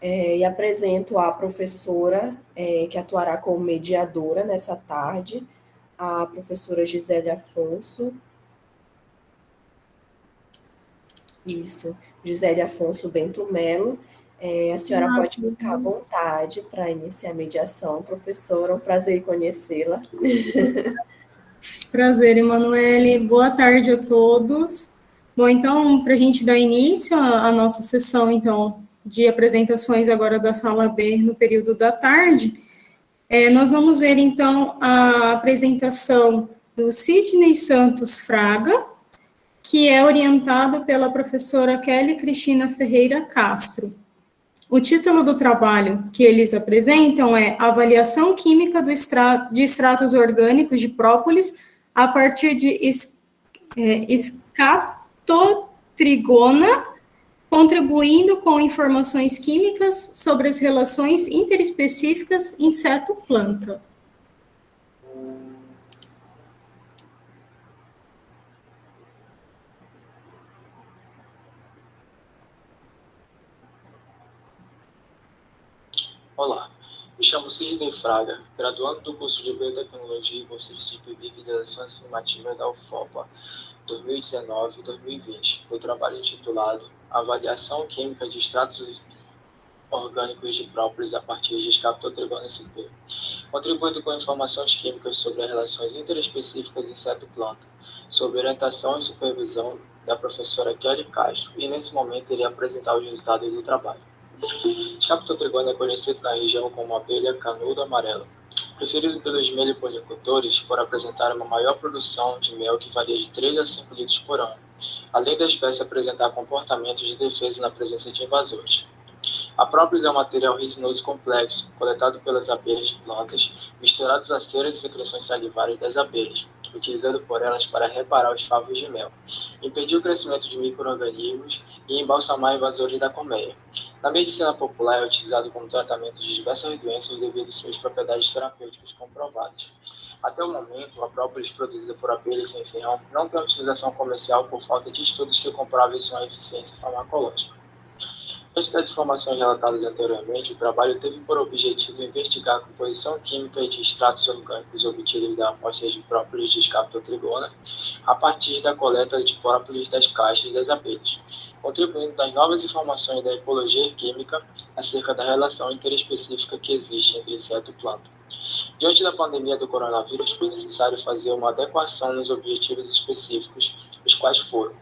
e apresento a professora que atuará como mediadora nessa tarde, a professora Gisele Afonso. Isso, Gisele Afonso Bento Melo. A senhora pode ficar à vontade para iniciar a mediação, professora. É um prazer em conhecê-la. Prazer, Emanuele. Boa tarde a todos. Bom, então, para a gente dar início à nossa sessão, então, de apresentações agora da sala B no período da tarde, nós vamos ver, então, a apresentação do Sidney Santos Fraga, que é orientado pela professora Kelly Cristina Ferreira Castro. O título do trabalho que eles apresentam é Avaliação Química de Extratos Orgânicos de Própolis a partir de escatotrigona, contribuindo com informações químicas sobre as relações interespecíficas inseto-planta. Olá, me chamo Sidney Fraga, graduando do curso de Biotecnologia com Certificado de Lições Afirmativas da UFOPA 2019-2020. O trabalho intitulado Avaliação Química de Extratos Orgânicos de Própolis a partir de escaptotrigona sp, contribuindo com informações químicas sobre as relações interespecíficas inseto-planta, sob orientação e supervisão da professora Kelly Castro, e nesse momento irei apresentar os resultados do trabalho. Escaptotrigona é conhecido na região como abelha canudo amarela, preferido pelos meliponicultores por apresentar uma maior produção de mel que varia de 3 a 5 litros por ano, além da espécie apresentar comportamentos de defesa na presença de invasores. A própolis é um material resinoso complexo, coletado pelas abelhas de plantas, misturados a ceras e secreções salivares das abelhas, utilizando por elas para reparar os favos de mel, impedir o crescimento de micro-organismos e embalsamar invasores da colmeia. Na medicina popular é utilizado como tratamento de diversas doenças devido às suas propriedades terapêuticas comprovadas. Até o momento, a própolis produzida por abelhas sem ferrão não tem utilização comercial por falta de estudos que comprovem sua eficiência farmacológica. Antes das informações relatadas anteriormente, o trabalho teve por objetivo investigar a composição química de extratos orgânicos obtidos da amostra de própolis de escaptotrigona a partir da coleta de própolis das caixas das abelhas, contribuindo nas novas informações da ecologia química acerca da relação interespecífica que existe entre inseto e planta. Diante da pandemia do coronavírus, foi necessário fazer uma adequação nos objetivos específicos, os quais foram: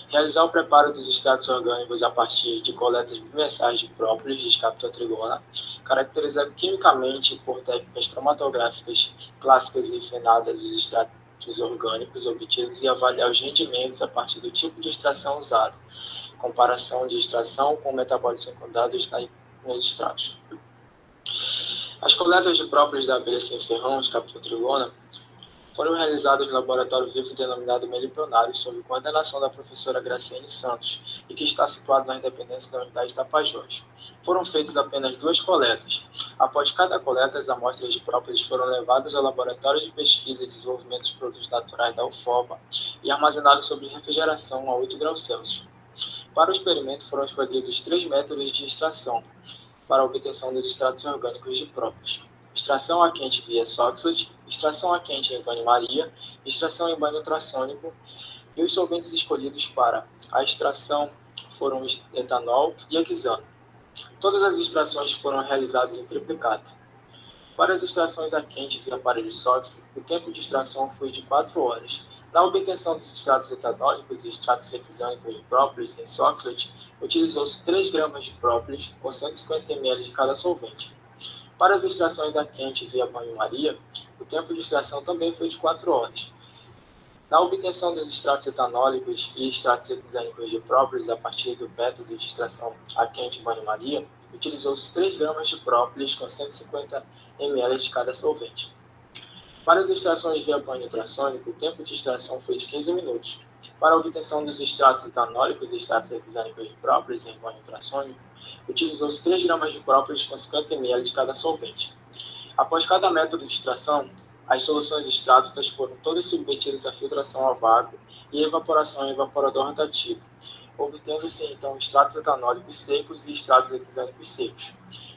realizar o preparo dos extratos orgânicos a partir de coletas bimensais de própolis de escaptotrigona, caracterizando quimicamente por técnicas cromatográficas clássicas e refinadas os extratos orgânicos obtidos e avaliar os rendimentos a partir do tipo de extração usado, comparação de extração com metabólitos secundários nos extratos. As coletas de própolis da abelha sem ferrão, escaptotrigona, foram realizadas no laboratório vivo denominado Melipionário, sob coordenação da professora Graciane Santos, e que está situado nas dependências da unidade Tapajós. Foram feitas apenas 2 coletas. Após cada coleta, as amostras de própolis foram levadas ao laboratório de pesquisa e desenvolvimento de produtos naturais da UFOPA e armazenadas sob refrigeração a 8 graus Celsius. Para o experimento foram escolhidos 3 métodos de extração para a obtenção dos extratos orgânicos de própolis: extração a quente via Soxhlet, extração a quente em banho-maria, extração em banho ultrassônico, e os solventes escolhidos para a extração foram etanol e hexano. Todas as extrações foram realizadas em triplicado. Para as extrações a quente via aparelho Soxhlet, o tempo de extração foi de 4 horas. Na obtenção dos extratos etanólicos e extratos hexânicos de própolis em Soxhlet, utilizou-se 3 gramas de própolis com 150 ml de cada solvente. Para as extrações a quente via banho-maria, o tempo de extração também foi de 4 horas. Na obtenção dos extratos etanólicos e extratos hexânicos de própolis a partir do método de extração a quente banho-maria, utilizou-se 3 gramas de própolis com 150 ml de cada solvente. Para as extrações via banho ultrassônico, o tempo de extração foi de 15 minutos. Para a obtenção dos extratos etanólicos e extratos hexânicos de própolis em banho ultrassônico, utilizou-se 3 gramas de própolis com 50 ml de cada solvente. Após cada método de extração, as soluções estráticas foram todas submetidas à filtração a vácuo e evaporação em evaporador rotativo. obtendo-se então extratos etanólicos secos e extratos hexânicos secos.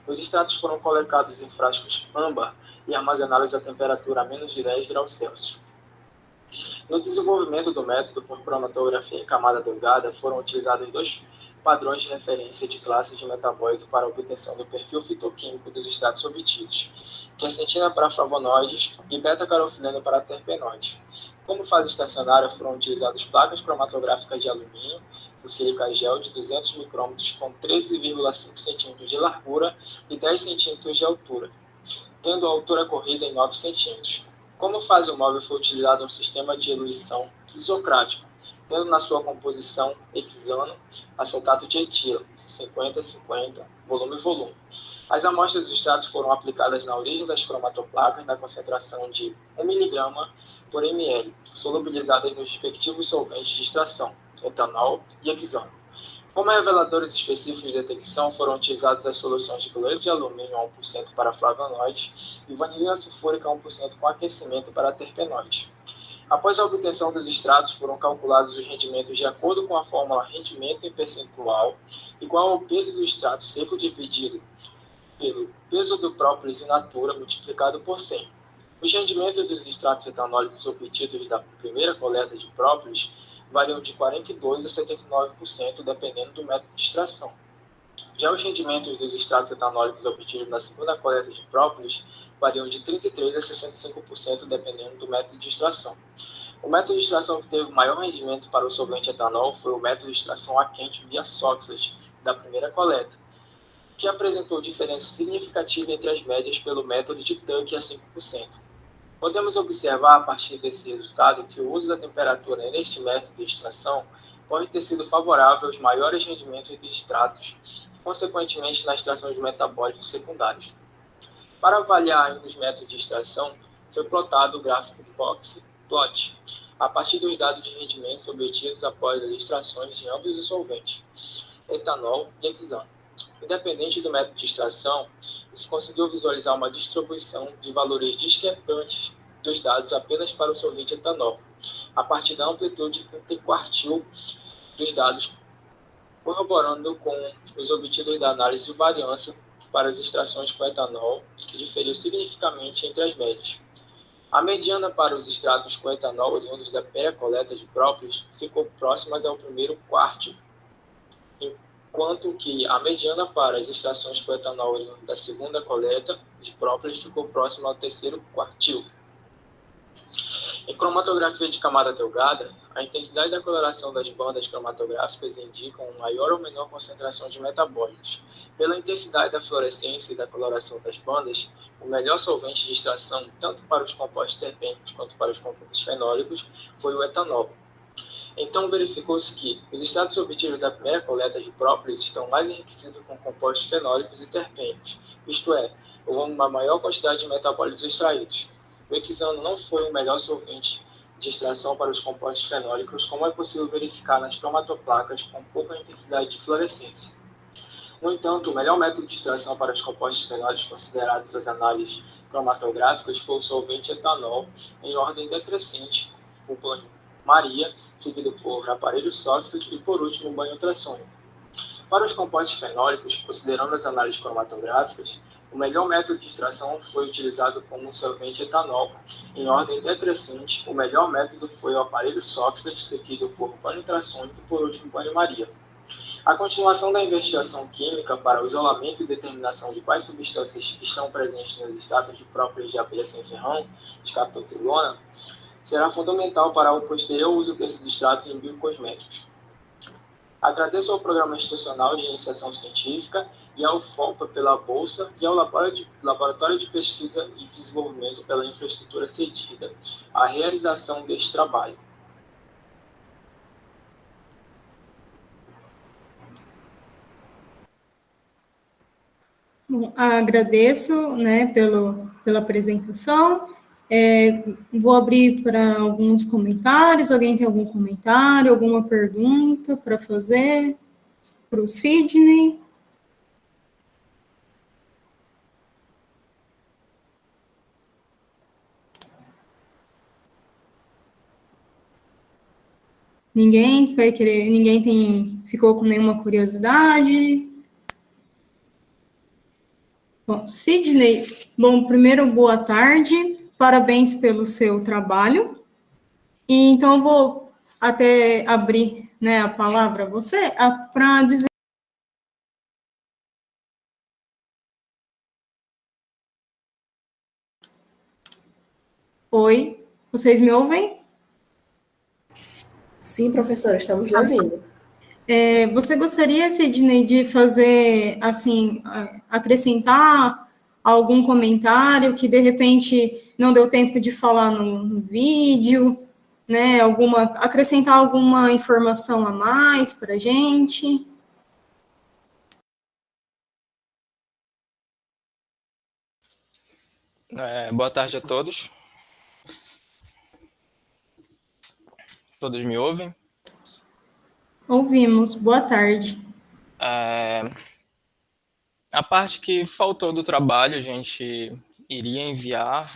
Os extratos foram colocados em frascos âmbar e armazenados a temperatura a menos de 10 graus Celsius. No desenvolvimento do método por cromatografia em camada delgada, foram utilizados dois padrões de referência de classes de metabólito para a obtenção do perfil fitoquímico dos extratos obtidos, quercetina para flavonoides e beta-caroteno para terpenoides. Como fase estacionária, foram utilizadas placas cromatográficas de alumínio de sílica gel de 200 micrômetros com 13,5 cm de largura e 10 cm de altura, tendo a altura corrida em 9 cm. Como fase móvel, foi utilizado um sistema de eluição isocrático, tendo na sua composição hexano, acetato de etila, 50-50, volume-volume. As amostras dos extratos foram aplicadas na origem das cromatoplacas na concentração de 1 mg por ml, solubilizadas nos respectivos solventes de extração, etanol e hexano. Como reveladores específicos de detecção, foram utilizadas as soluções de cloreto de alumínio a 1% para flavonoides e vanilina sulfúrica a 1% com aquecimento para terpenoides. Após a obtenção dos extratos, foram calculados os rendimentos de acordo com a fórmula rendimento em percentual igual ao peso do extrato seco dividido pelo peso do própolis in natura multiplicado por 100. Os rendimentos dos extratos etanólicos obtidos da primeira coleta de própolis variam de 42% a 79%, dependendo do método de extração. Já os rendimentos dos extratos etanólicos obtidos na segunda coleta de própolis variam de 33% a 65%, dependendo do método de extração. O método de extração que teve o maior rendimento para o solvente etanol foi o método de extração a quente via Soxhlet, da primeira coleta, que apresentou diferença significativa entre as médias pelo método de Tuck a 5%. Podemos observar a partir desse resultado que o uso da temperatura neste método de extração pode ter sido favorável aos maiores rendimentos de extratos, consequentemente na extração de metabólitos secundários. Para avaliar ainda os métodos de extração, foi plotado o gráfico Box-Plot, a partir dos dados de rendimentos obtidos após as extrações de ambos os solventes, etanol e hexano. Independente do método de extração, se conseguiu visualizar uma distribuição de valores discrepantes dos dados apenas para o solvente etanol, a partir da amplitude interquartil dos dados, corroborando com os obtidos da análise de variância para as extrações com etanol, que diferiu significativamente entre as médias. A mediana para os extratos com etanol oriundos da pré-coleta de própolis ficou próximas ao primeiro quartil, enquanto que a mediana para as extrações com etanol oriundo da segunda coleta de própolis ficou próxima ao terceiro quartil. Em cromatografia de camada delgada, a intensidade da coloração das bandas cromatográficas indicam maior ou menor concentração de metabólitos. Pela intensidade da fluorescência e da coloração das bandas, o melhor solvente de extração, tanto para os compostos terpênicos quanto para os compostos fenólicos, foi o etanol. Então, verificou-se que os extratos obtidos da primeira coleta de própolis estão mais enriquecidos com compostos fenólicos e terpênicos, isto é, houve uma maior quantidade de metabólitos extraídos. O hexano não foi o melhor solvente de extração para os compostos fenólicos, como é possível verificar nas cromatoplacas com pouca intensidade de fluorescência. No entanto, o melhor método de extração para os compostos fenólicos considerados nas análises cromatográficas foi o solvente etanol, em ordem decrescente, o banho-maria, seguido por aparelho Soxhlet e, por último, o banho ultrassônico. Para os compostos fenólicos, considerando as análises cromatográficas, o melhor método de extração foi utilizado como solvente etanol, em ordem decrescente. O melhor método foi o aparelho Soxhlet, seguido por banho ultrassônico e, por último, banho-maria. A continuação da investigação química para o isolamento e determinação de quais substâncias estão presentes nos extratos de própolis de abelha sem ferrão, Scaptotrilona, será fundamental para o posterior uso desses extratos em biocosméticos. Agradeço ao Programa Institucional de Iniciação Científica e ao FOPA pela bolsa e ao Laboratório de Pesquisa e Desenvolvimento pela infraestrutura cedida à realização deste trabalho. Bom, agradeço, né, pela apresentação. Vou abrir para alguns comentários. Alguém tem algum comentário, alguma pergunta para fazer para o Sidney? Ninguém vai querer, ficou com nenhuma curiosidade? Bom, Sidney, bom, primeiro, boa tarde, parabéns pelo seu trabalho. E então eu vou até abrir, né, a palavra a você para dizer. Oi, vocês me ouvem? Sim, professora, estamos lhe ouvindo. Você gostaria, Sidney, de fazer, assim, acrescentar algum comentário que, de repente, não deu tempo de falar no vídeo, né? Acrescentar alguma informação a mais para a gente? Boa tarde a todos. Todos me ouvem? Ouvimos. Boa tarde. A parte que faltou do trabalho, a gente iria enviar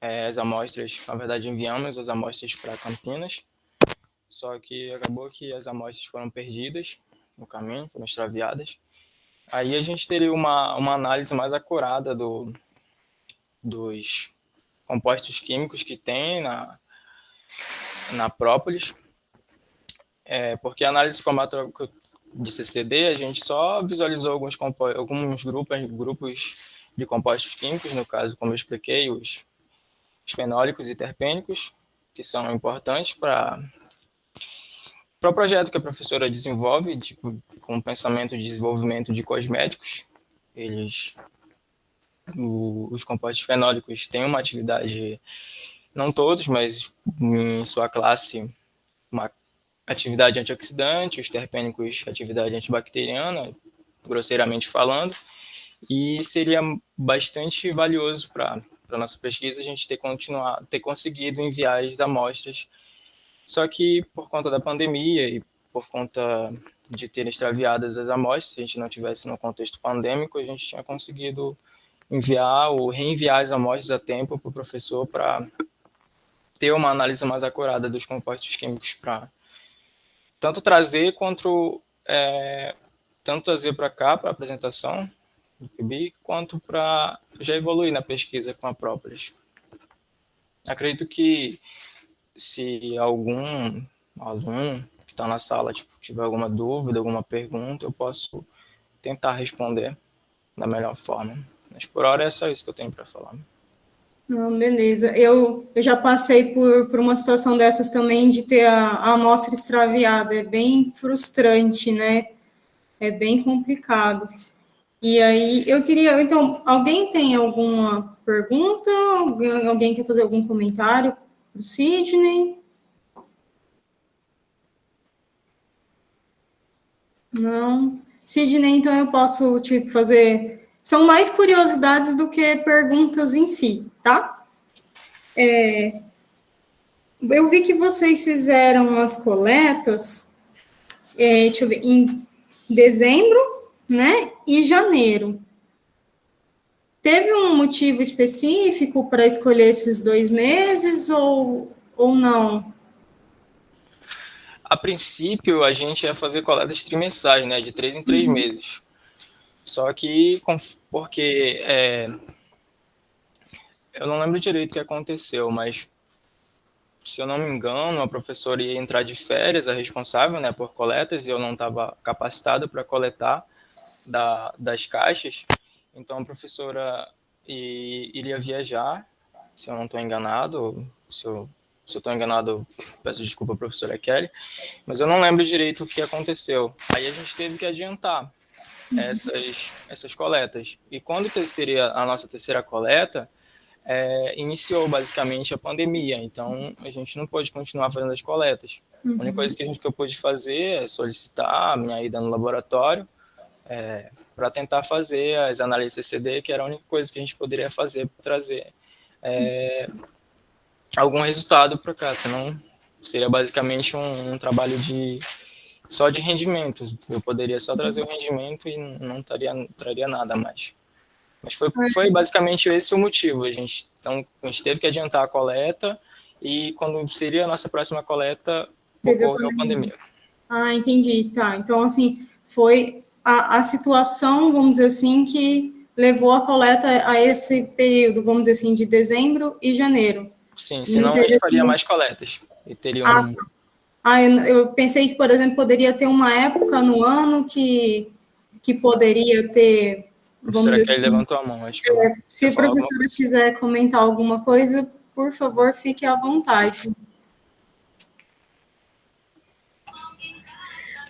as amostras, na verdade enviamos as amostras para Campinas, só que acabou que as amostras foram perdidas no caminho, foram extraviadas. Aí a gente teria uma análise mais acurada dos compostos químicos que tem na própolis, porque a análise cromatográfica de CCD, a gente só visualizou alguns grupos de compostos químicos, no caso, como eu expliquei, os fenólicos e terpênicos, que são importantes para o projeto que a professora desenvolve, com o pensamento de desenvolvimento de cosméticos. Os compostos fenólicos têm uma atividade, não todos, mas em sua classe, uma atividade antioxidante, os terpênicos, atividade antibacteriana, grosseiramente falando, e seria bastante valioso para a nossa pesquisa a gente ter conseguido enviar as amostras. Só que, por conta da pandemia e por conta de terem extraviadas as amostras, se a gente não tivesse no contexto pandêmico, a gente tinha conseguido enviar ou reenviar as amostras a tempo para o professor para ter uma análise mais acurada dos compostos químicos para tanto trazer tanto trazer para cá, para a apresentação do PIB, quanto para já evoluir na pesquisa com a própolis. Acredito que se algum aluno que está na sala tiver alguma dúvida, alguma pergunta, eu posso tentar responder da melhor forma. Mas por hora é só isso que eu tenho para falar. Não, beleza. Eu já passei por uma situação dessas também, de ter a amostra extraviada. É bem frustrante, né? É bem complicado. E aí, eu queria... Então, alguém tem alguma pergunta? Alguém quer fazer algum comentário para o Sidney? Não. Sidney, então eu posso te fazer... São mais curiosidades do que perguntas em si, tá? Eu vi que vocês fizeram as coletas, deixa eu ver, em dezembro, né, e janeiro. Teve um motivo específico para escolher esses 2 meses ou não? A princípio, a gente ia fazer coletas trimestrais, né, de 3 em 3 meses. Só que, porque eu não lembro direito o que aconteceu, mas se eu não me engano, a professora ia entrar de férias, a responsável, né, por coletas, e eu não estava capacitado para coletar das caixas. Então, a professora iria viajar, se eu não estou enganado, se eu estou enganado, peço desculpa, professora Kelly, mas eu não lembro direito o que aconteceu. Aí a gente teve que adiantar essas coletas. E quando seria a nossa terceira coleta, iniciou basicamente a pandemia, então a gente não pôde continuar fazendo as coletas. A única coisa que eu pude fazer é solicitar a minha ida no laboratório para tentar fazer as análises CCD, que era a única coisa que a gente poderia fazer para trazer algum resultado para cá, senão seria basicamente um trabalho só de rendimento. Eu poderia só trazer o rendimento e não traria nada mais. Mas foi basicamente esse o motivo. Então, a gente teve que adiantar a coleta e quando seria a nossa próxima coleta, ocorreu a pandemia. Ah, entendi, tá. Então, assim, foi a situação, vamos dizer assim, que levou a coleta a esse período, vamos dizer assim, de dezembro e janeiro. Sim, senão a gente faria mais coletas. E teria um... eu pensei que, por exemplo, poderia ter uma época no ano que poderia ter, vamos dizer assim... levantou a mão, acho que se a professora quiser comentar alguma coisa, por favor, fique à vontade.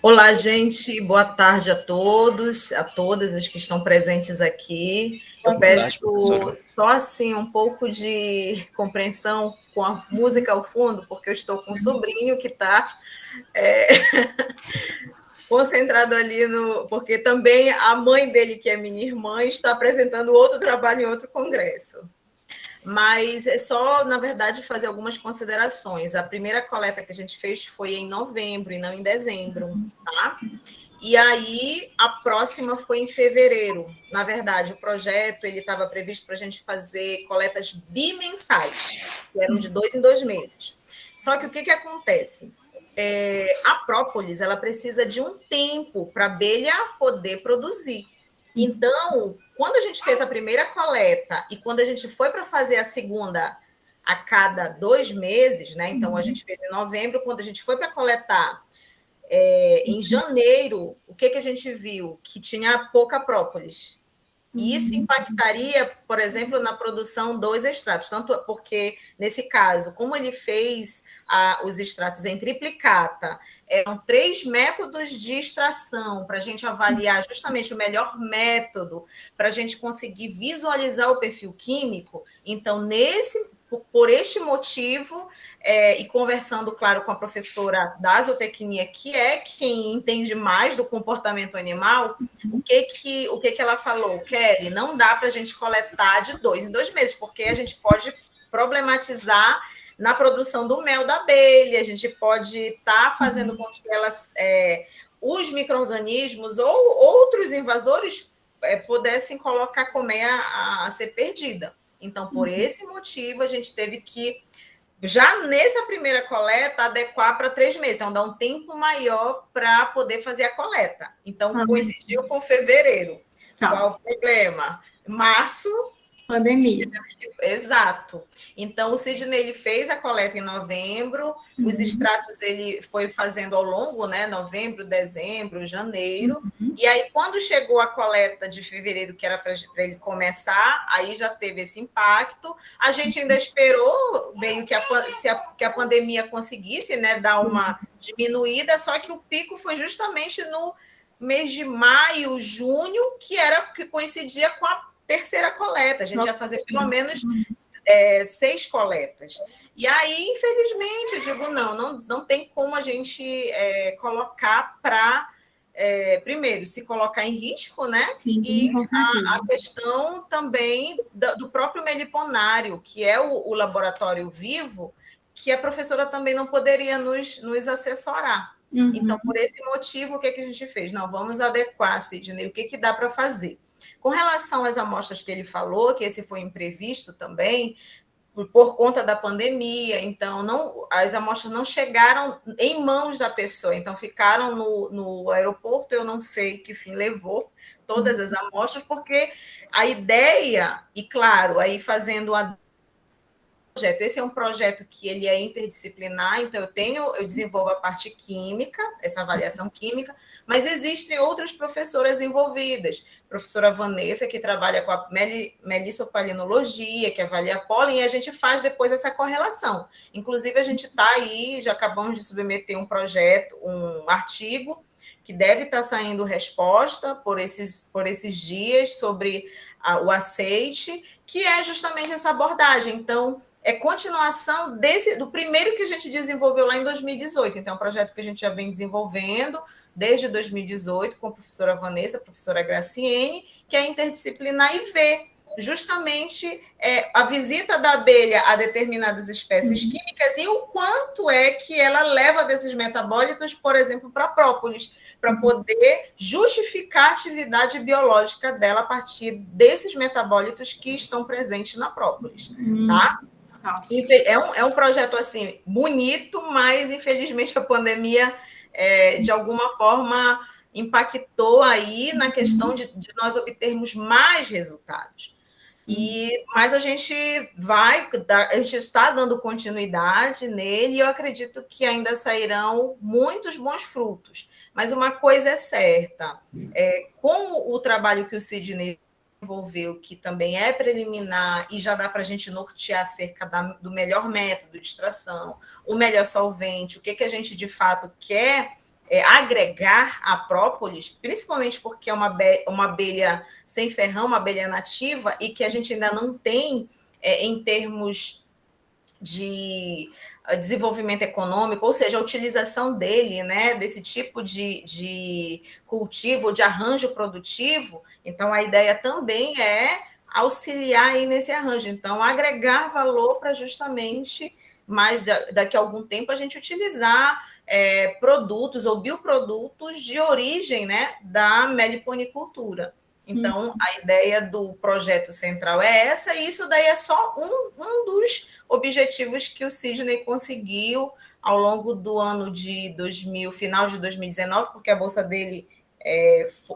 Olá, gente, boa tarde a todos, a todas as que estão presentes aqui. Eu peço só assim um pouco de compreensão com a música ao fundo, porque eu estou com um sobrinho que está concentrado ali porque também a mãe dele, que é minha irmã, está apresentando outro trabalho em outro congresso. Mas é só, na verdade, fazer algumas considerações. A primeira coleta que a gente fez foi em novembro e não em dezembro, tá? E aí, a próxima foi em fevereiro. Na verdade, o projeto ele estava previsto para a gente fazer coletas bimensais, que eram de 2 em 2 meses. Só que o que acontece? A própolis ela precisa de um tempo para a abelha poder produzir. Então, quando a gente fez a primeira coleta e quando a gente foi para fazer a segunda a cada 2 meses, né? Então, a gente fez em novembro, quando a gente foi para coletar em janeiro, o que a gente viu? Que tinha pouca própolis. E isso impactaria, por exemplo, na produção dos extratos, tanto porque, nesse caso, como ele fez os extratos em triplicata, eram 3 métodos de extração para a gente avaliar justamente o melhor método para a gente conseguir visualizar o perfil químico. Então, por este motivo, e conversando, claro, com a professora da zootecnia, que é quem entende mais do comportamento animal, o que ela falou? Kelly, não dá para a gente coletar de 2 em 2 meses, porque a gente pode problematizar na produção do mel da abelha, a gente pode estar fazendo com que elas, os micro-organismos ou outros invasores pudessem colocar a colmeia a ser perdida. Então, por esse motivo, a gente teve que, já nessa primeira coleta, adequar para 3 meses. Então, dá um tempo maior para poder fazer a coleta. Então, coincidiu com fevereiro. Qual o problema? Março... Pandemia. Exato. Então, o Sidney ele fez a coleta em novembro, os extratos ele foi fazendo ao longo, né? Novembro, dezembro, janeiro. E aí, quando chegou a coleta de fevereiro, que era para ele começar, aí já teve esse impacto. A gente ainda esperou meio que a pandemia conseguisse, né, dar uma diminuída, só que o pico foi justamente no mês de maio, junho, que coincidia com a terceira coleta. A gente ia fazer pelo menos 6 coletas. E aí, infelizmente, eu digo, não tem como a gente colocar para... primeiro, se colocar em risco, né? Sim, e a questão também do próprio meliponário, que é o laboratório vivo, que a professora também não poderia nos assessorar. Então, por esse motivo, o que a gente fez? Não, vamos adequar, Sidney, o que dá para fazer? Com relação às amostras que ele falou, que esse foi imprevisto também, por conta da pandemia, então as amostras não chegaram em mãos da pessoa, então ficaram no aeroporto, eu não sei que fim levou todas as amostras, porque a ideia, e claro, aí fazendo projeto. Esse é um projeto que ele é interdisciplinar, então eu desenvolvo a parte química, essa avaliação química, mas existem outras professoras envolvidas. Professora Vanessa, que trabalha com a melissopalinologia, que avalia pólen, e a gente faz depois essa correlação. Inclusive, a gente está aí, já acabamos de submeter um projeto, um artigo, que deve estar saindo resposta por esses dias sobre o aceite, que é justamente essa abordagem. Então, é continuação do primeiro que a gente desenvolveu lá em 2018. Então, é um projeto que a gente já vem desenvolvendo desde 2018 com a professora Vanessa, a professora Graciene, que é interdisciplinar e vê justamente a visita da abelha a determinadas espécies químicas e o quanto é que ela leva desses metabólitos, por exemplo, para a própolis, para poder justificar a atividade biológica dela a partir desses metabólitos que estão presentes na própolis, tá? Tá. É um projeto, assim, bonito, mas, infelizmente, a pandemia, de alguma forma, impactou aí na questão de nós obtermos mais resultados. Mas a gente a gente está dando continuidade nele e eu acredito que ainda sairão muitos bons frutos. Mas uma coisa é certa, com o trabalho que o Sidney desenvolveu, que também é preliminar e já dá para a gente nortear acerca do melhor método de extração, o melhor solvente, o que a gente de fato quer agregar à própolis, principalmente porque é uma abelha sem ferrão, uma abelha nativa, e que a gente ainda não tem, em termos de desenvolvimento econômico, ou seja, a utilização dele, né, desse tipo de cultivo, de arranjo produtivo. Então, a ideia também é auxiliar aí nesse arranjo. Então, agregar valor para justamente, mais daqui a algum tempo, a gente utilizar produtos ou bioprodutos de origem, né, da meliponicultura. Então, a ideia do projeto central é essa, e isso daí é só um dos objetivos que o Sidney conseguiu ao longo do ano de final de 2019, porque a bolsa dele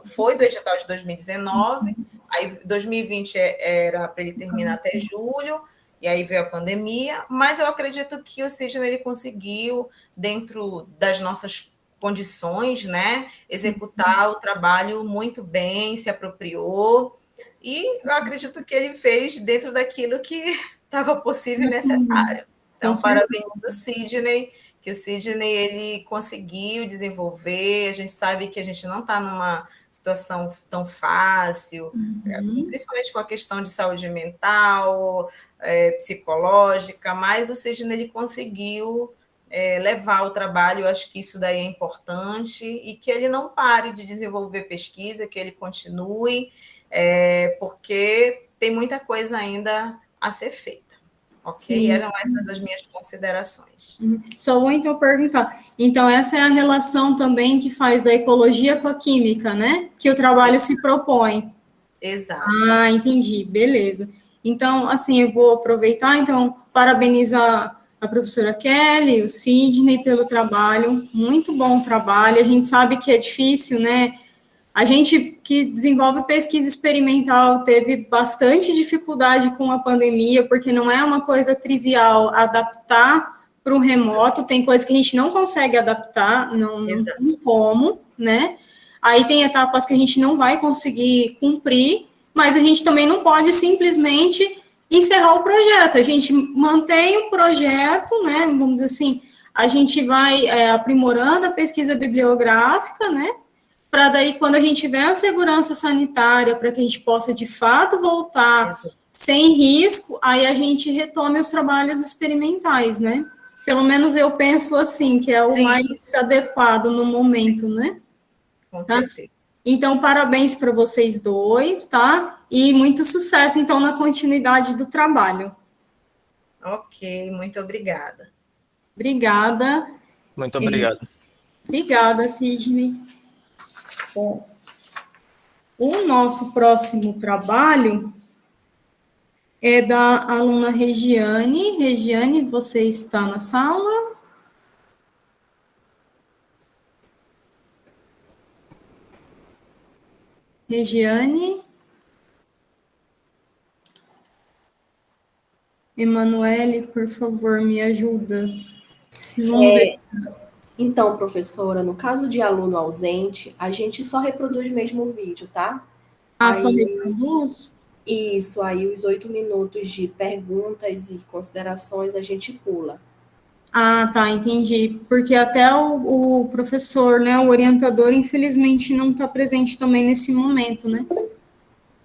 foi do edital de 2019, aí 2020 era para ele terminar até julho, e aí veio a pandemia, mas eu acredito que o Sidney ele conseguiu, dentro das nossas condições, né, executar o trabalho muito bem, se apropriou, e eu acredito que ele fez dentro daquilo que estava possível e necessário. Então, parabéns ao Sidney, que o Sidney ele conseguiu desenvolver. A gente sabe que a gente não está numa situação tão fácil, principalmente com a questão de saúde mental, psicológica, mas o Sidney ele conseguiu levar o trabalho. Eu acho que isso daí é importante, e que ele não pare de desenvolver pesquisa, que ele continue, porque tem muita coisa ainda a ser feita. Ok? Sim. Eram essas as minhas considerações. Só vou então perguntar. Então, essa é a relação também que faz da ecologia com a química, né? Que o trabalho se propõe. Exato. Ah, entendi. Beleza. Então, assim, eu vou aproveitar, então, parabenizar a professora Kelly, o Sidney pelo trabalho. Muito bom trabalho. A gente sabe que é difícil, né? A gente que desenvolve pesquisa experimental teve bastante dificuldade com a pandemia, porque não é uma coisa trivial adaptar para o remoto, tem coisa que a gente não consegue adaptar, não tem como, né? Aí tem etapas que a gente não vai conseguir cumprir, mas a gente também não pode simplesmente encerrar o projeto. A gente mantém o projeto, né? Vamos dizer assim, a gente vai aprimorando a pesquisa bibliográfica, né? Para daí, quando a gente tiver a segurança sanitária, para que a gente possa, de fato, voltar sem risco, aí a gente retome os trabalhos experimentais, né? Pelo menos eu penso assim, que é o mais adequado no momento, né? Com certeza. Então, parabéns para vocês dois, tá? E muito sucesso, então, na continuidade do trabalho. Ok, muito obrigada. Obrigada. Muito obrigado. Obrigada, Sidney. Bom, o nosso próximo trabalho é da aluna Regiane. Regiane, você está na sala? Regiane? Emanuele, por favor, me ajuda. Então, professora, no caso de aluno ausente, a gente só reproduz mesmo o vídeo, tá? Só reproduz? Isso, aí os 8 minutos de perguntas e considerações a gente pula. Tá, entendi. Porque até o professor, né, o orientador, infelizmente, não está presente também nesse momento, né?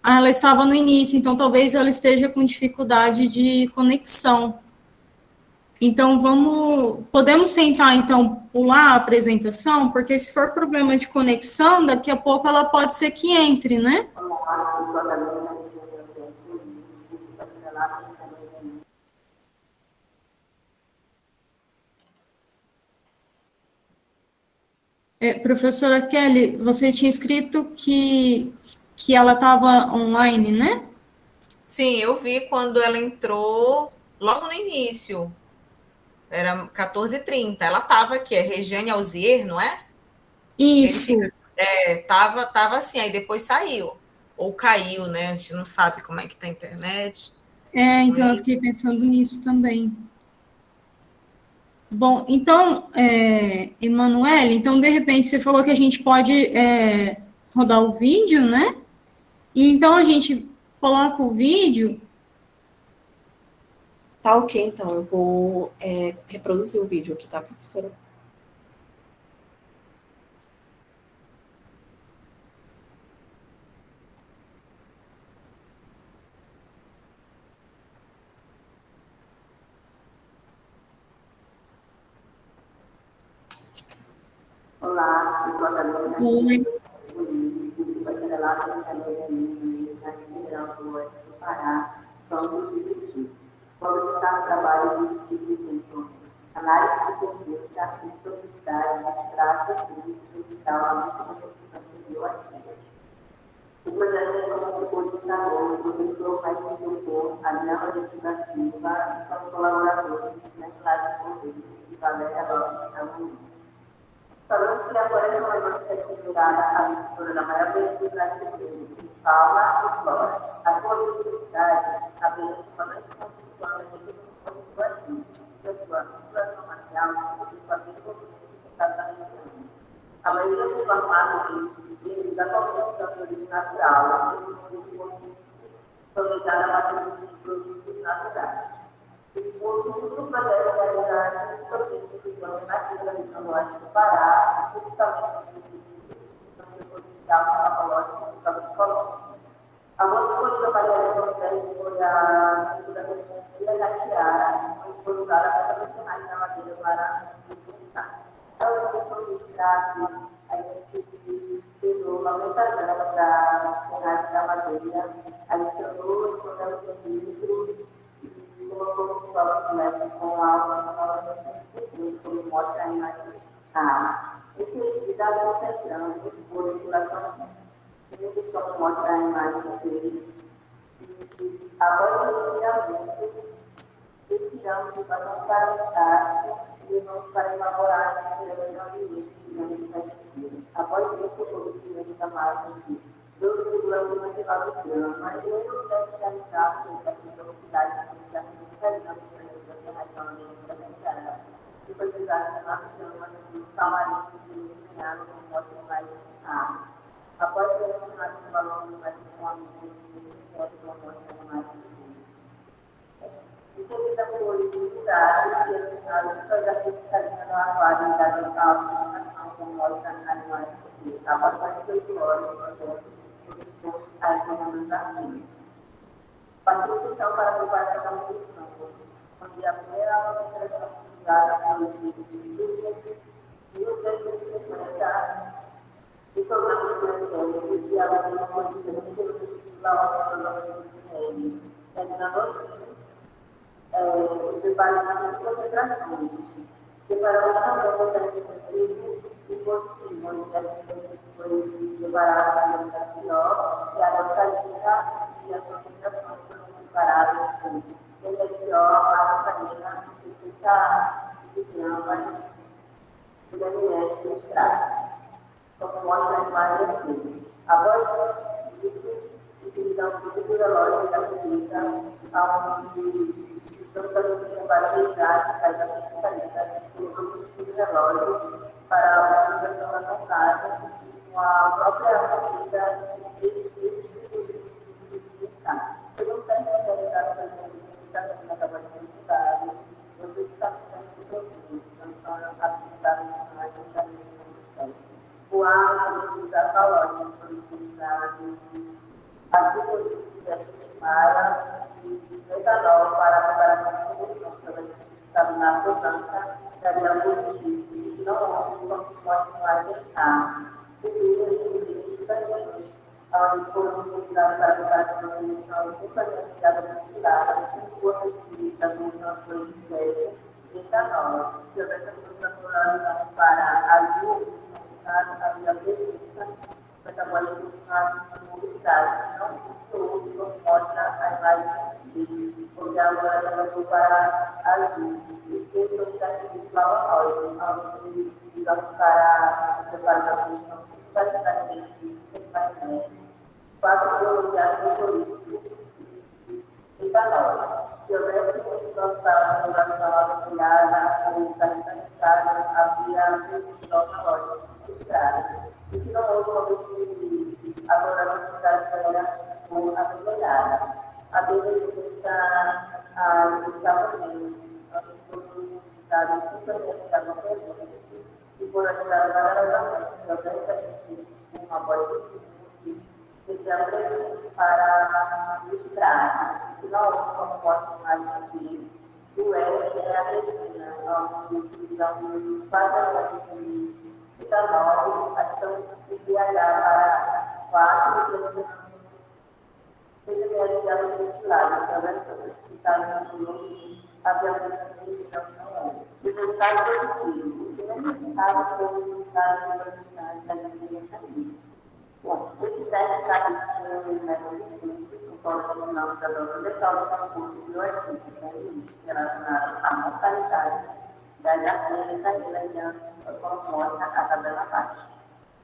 Ela estava no início, então talvez ela esteja com dificuldade de conexão. Então, podemos tentar, então, pular a apresentação, porque se for problema de conexão, daqui a pouco ela pode ser que entre, né? Professora Kelly, você tinha escrito que ela estava online, né? Sim, eu vi quando ela entrou, logo no início. Era 14h30. Ela estava aqui, é Regiane Alzier, não é? Isso. Tava assim, aí depois saiu. Ou caiu, né? A gente não sabe como é que tá a internet. Então eu fiquei pensando nisso também. Bom, então, Emanuele, então, de repente, você falou que a gente pode rodar o vídeo, né? E então a gente coloca o vídeo. Tá ok, então. Eu vou reproduzir o vídeo aqui, tá, professora? Olá, eu sou a Carolina. Oi. O bacharelado em Economia na Federal do Oeste do Pará, somos discutir. Vamos estar no trabalho de desempenho, análise de tendência, historicidade, extrato, crítica, digital, a muito ativas. O projeto é como coordenador, o professor Raíssa Doutor, Adriana Legislativa e são colaboradores, Meslade Correia e Valéria Lopes Amorim. Falando que agora é uma notícia divulgada à mistura da maior vez brasileira, de fauna e flora. A sua biodiversidade apenas uma grande constituição de situação racial e sua desenvolvimento da região. A maioria dos formatos deles atualmente são de origem natural, planejada a partir de produtos naturais. O projeto realizar a instituição nativa da região norte do Pará, principalmente no potencial farmacológico do estado de Colômbia. A outra escolhida para a foi a da tecnologia Jatiara, que foi usada para profissionais na madeira para implementar. Ela foi registrada, a gente pegou 90 gramas da ferragem da madeira, adicionou o modelo de vidro, colocou no solo com água como mostra a imagem. Esse atividade é concentrando os bolos de coração, como mostra a imagem dele. E agora retiramos o balão para o estágio e vamos para elaborar a reunião de lixo. Após isso, o obtimento da margem de 12,99 gramas, e o teste realizado com a velocidade de que foi usado na grama do tamarim de desenhado com modo mais raro. Após selecionar os valores mais econômicos de amostra mais em seguida foi divulgado e assinado foi da fiscalização no aquário da local com mostra animais após 48 horas do processo exposto à economização. Partiu então para a preparação da munição, onde a primeira alimentação utilizada foi de 1950 e programas de PSL que avaliam a condição da ordem do PSL, realizando o preparamento de concentrações, preparamos também o teste positivo e positivo, onde o teste foi preparado para a pior e a adaptativa e as concentrações foram preparadas com PSO, a de 30 gramas de ml de extrato, como mostra a imagem aqui. Após isso, utilizamos o fisiológico da comida, onde estamos fazendo variedade da especialidade do relógio para a utilização da montagem com a própria comida e distribuição. Segundo o teste realizado pela identificação da trabalho de você está sendo produzido, então a atividade mais de o ar utilizar calórico foi utilizado as duas para e metanol para a preparação de combustão sobre carbonato branca daria positivo e não pode mais entrar. E caminhos onde foram utilizados para a preparação de combustão e companhia de ventilada, enquanto que as funções de gás e etanol, que essa função para a luz a via prevista, metabolismo no estágio, não mostra a imagem de onde a agora também para agir. E que eu já tive flavonoide, onde digamos para preparar a função principalmente 4 quilos de ácido clorídrico e etanol. Se houvesse situação em relação à auxiliar ou bastante carga, havia flavonoide registrada. E que não houve como agora a necessidade era com a melhorada. A beleza está a exatamente os dados simplesmente da conferência e por ajudar a uma boa que se apresenta para ilustrar que não como posso mais aqui o é a resina onde utilizamos quase de etanol ação de viajar para 4 ele realizava esse lado, através do hospital de novo, havia não o resultado positivo, o que não necessitava foi o resultado da velocidade da linha. Bom, esse teste está aqui no método científico, conforme o nome da dose letal do concurso do artigo, relacionado à mortalidade da AstraZeneca e da Janssen, como mostra a tabela abaixo.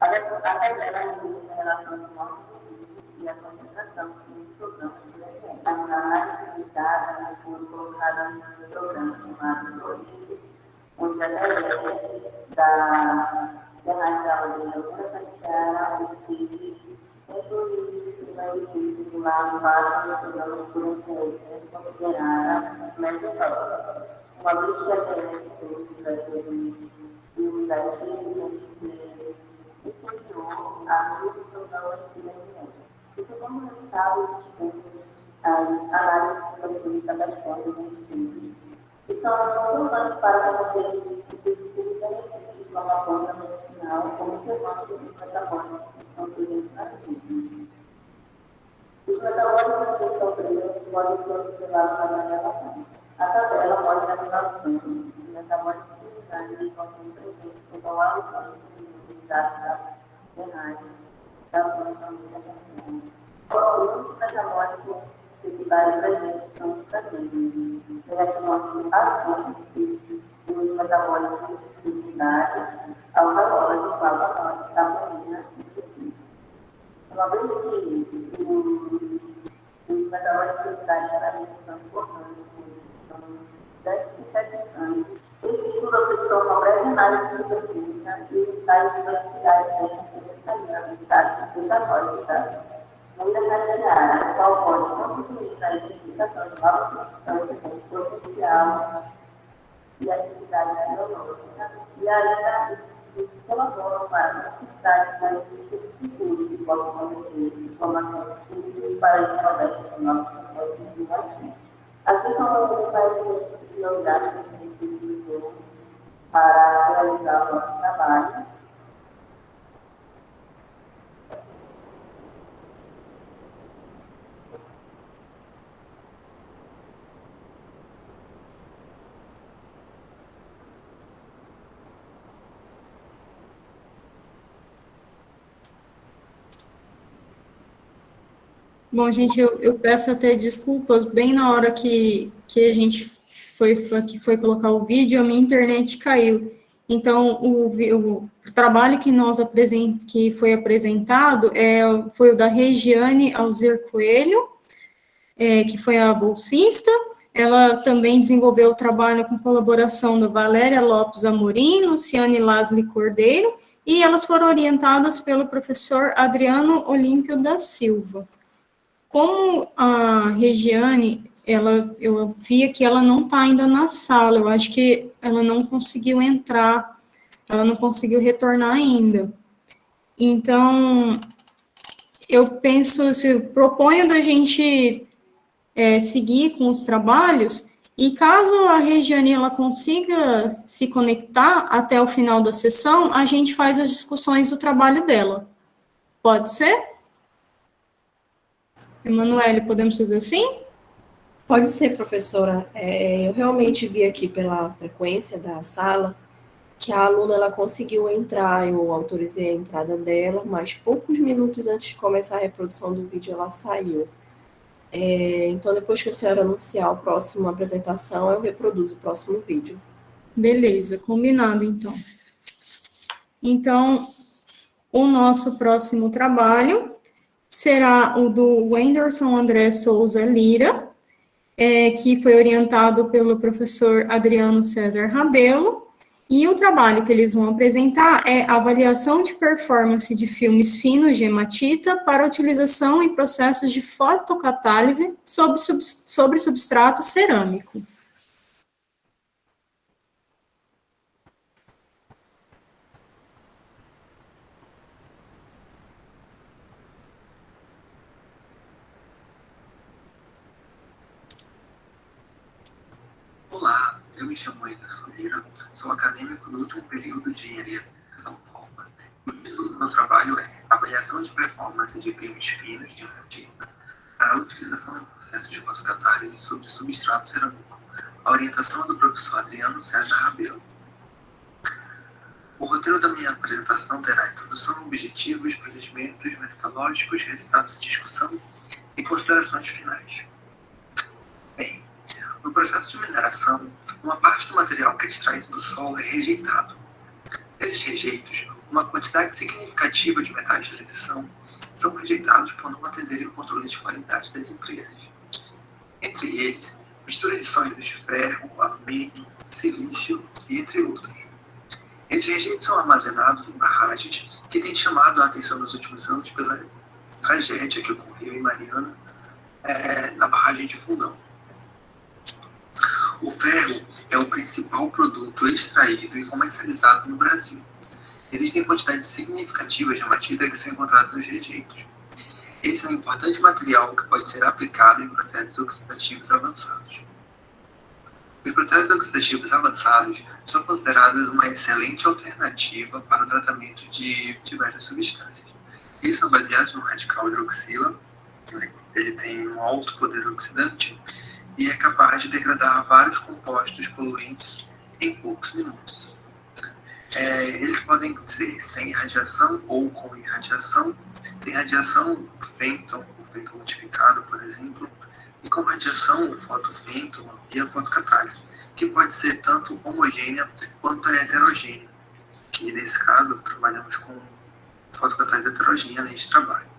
A tabela indica a relação de morte e a concentração dos programas de referência. A análise de dados foi colocada no programa chamado PROGIS, onde a DRE da Internacional de Agricultura Santiana, o CID, sempre vai estimular o máximo do programa por referência considerada metodológica. Uma vez que a DRE e os artigos inferior à redução da origem. Isso como resultado as análises produzidas das fontes do estudo. E são importantes para vocês que benefícios de uma forma medicinal como fermento de metabólicos que são presentes na vida. Os metabólicos que estão presentes podem ser observados na tabela. A tabela mostra a relação de metabólicos similares que estão presentes com a relação de dados renais da função de retenção. Os metabólicos secundários da gente são estratégias. Relacionam os metabólicos secundários ao valor de flavonoide, taurina e peptina. Uma vez que os metabólicos secundários geralmente são importantes, são 10 anos, existe uma opção uma breve análise de peptina e os tais investigados de metabólica ainda caseada, qual pode contribuir na identificação de novas substâncias com potencial e atividade biológica, e ainda colaboram para a necessidade da existência de futuros que possam fornecer informações úteis para a descoberta de novos processos de inovação. Aqui são alguns países que lograram que a gente utilizou para realizar o nosso trabalho. Bom, gente, eu peço até desculpas, bem na hora que a gente foi colocar o vídeo, a minha internet caiu. Então, o trabalho que foi apresentado foi o da Regiane Alzer Coelho, que foi a bolsista. Ela também desenvolveu o trabalho com colaboração da Valéria Lopes Amorim, Luciane Lasli Cordeiro, e elas foram orientadas pelo professor Adriano Olímpio da Silva. Como a Regiane, eu via que ela não está ainda na sala, eu acho que ela não conseguiu entrar, ela não conseguiu retornar ainda. Então, eu penso, proponho da gente seguir com os trabalhos, e caso a Regiane ela consiga se conectar até o final da sessão, a gente faz as discussões do trabalho dela. Pode ser? Emanuele, podemos fazer assim? Pode ser, professora. Eu realmente vi aqui pela frequência da sala que a aluna ela conseguiu entrar, eu autorizei a entrada dela, mas poucos minutos antes de começar a reprodução do vídeo ela saiu. Então, depois que a senhora anunciar a próxima apresentação, eu reproduzo o próximo vídeo. Beleza, combinado, então. Então, o nosso próximo trabalho será o do Wenderson André Souza Lira, que foi orientado pelo professor Adriano César Rabelo, e o trabalho que eles vão apresentar é avaliação de performance de filmes finos de hematita para utilização em processos de fotocatálise sobre substrato cerâmico. Olá, eu me chamo Anderson Lira, sou acadêmico do último período de Engenharia de São Paulo. O título do meu trabalho é Avaliação de Performance de Filmes Finos de Hematita para a utilização em processo de fotocatálise sobre substrato cerâmico. A orientação é do professor Adriano César Rabelo. O roteiro da minha apresentação terá introdução, objetivos, procedimentos metodológicos, resultados de discussão e considerações finais. Bem, no processo de mineração, uma parte do material que é extraído do solo é rejeitado. Esses rejeitos, uma quantidade significativa de metais de transição, são rejeitados por não atenderem o controle de qualidade das empresas. Entre eles, misturas de sólidos de ferro, alumínio, silício e entre outros. Esses rejeitos são armazenados em barragens que têm chamado a atenção nos últimos anos pela tragédia que ocorreu em Mariana, na barragem de Fundão. O ferro é o principal produto extraído e comercializado no Brasil. Existem quantidades significativas de hematita que são encontradas nos rejeitos. Esse é um importante material que pode ser aplicado em processos oxidativos avançados. Os processos oxidativos avançados são considerados uma excelente alternativa para o tratamento de diversas substâncias. Eles são baseados no radical hidroxila, ele tem um alto poder oxidante e é capaz de degradar vários compostos poluentes em poucos minutos. Eles podem ser sem irradiação ou com irradiação, sem radiação, fênton, o fênton modificado, por exemplo, e com radiação, o fotofênton e a fotocatálise, que pode ser tanto homogênea quanto heterogênea, que nesse caso trabalhamos com fotocatálise heterogênea neste trabalho.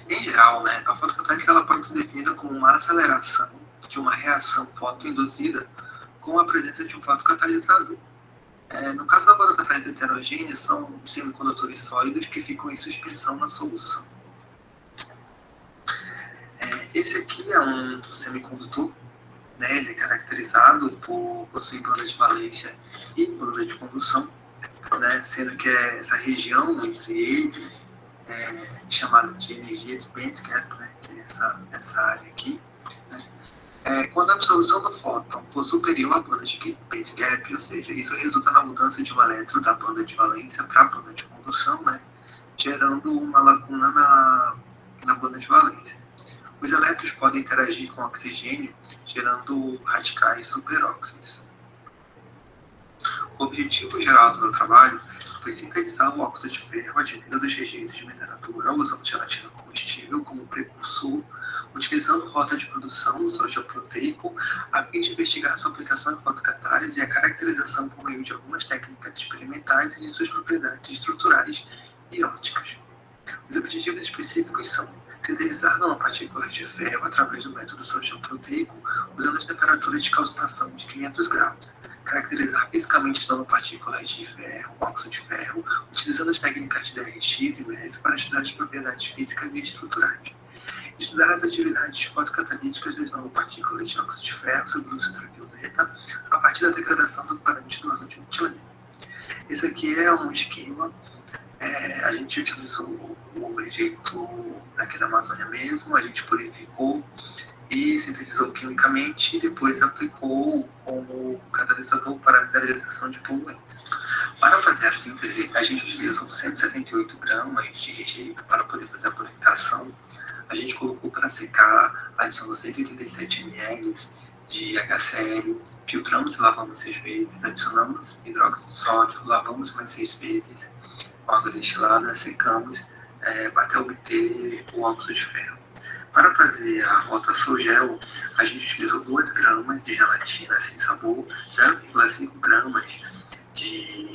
Em geral, a fotocatálise ela pode ser definida como uma aceleração de uma reação fotoinduzida com a presença de um fotocatalisador. No caso da fotocatálise heterogênea, são semicondutores sólidos que ficam em suspensão na solução. Esse aqui é um semicondutor, ele é caracterizado por possuir banda de valência e banda de condução, sendo que essa região entre eles chamada de energia de Bandgap, que é essa área aqui, quando a absorção do fóton for superior à banda de Bandgap, ou seja, isso resulta na mudança de um elétron da banda de valência para a banda de condução, gerando uma lacuna na banda de valência. Os elétrons podem interagir com o oxigênio, gerando radicais superóxidos. O objetivo geral do meu trabalho foi sintetizar o óxido de ferro advindo dos rejeitos de mineratura, usando gelatina combustível como precursor, utilizando rota de produção do soja proteico, a fim de investigar sua aplicação em fotocatálise e a caracterização por meio de algumas técnicas experimentais e de suas propriedades estruturais e ópticas. Os objetivos específicos são sintetizar nanopartículas de ferro através do método soja proteico, usando as temperaturas de calcinação de 500 graus, caracterizar fisicamente as nanopartículas de ferro, óxido de ferro, utilizando as técnicas de DRX e MEV para estudar as propriedades físicas e estruturais. Estudar as atividades fotocatalíticas das nanopartículas de óxido de ferro sobre luz ultravioleta a partir da degradação do parâmetro do azoto de metileno. Esse aqui é um esquema. A gente utilizou o rejeito aqui da Amazônia mesmo, a gente purificou e sintetizou quimicamente e depois aplicou como catalisador para a mineralização de poluentes. Para fazer a síntese, a gente utilizou 178 gramas de rejeito para poder fazer a purificação. A gente colocou para secar, adicionou 187 ml de HCl, filtramos e lavamos 6 vezes, adicionamos hidróxido de sódio, lavamos mais 6 vezes, com água destilada, secamos até obter o óxido de ferro. Para fazer a rota Sol-Gel, a gente utilizou 2 gramas de gelatina sem sabor, 0,5 gramas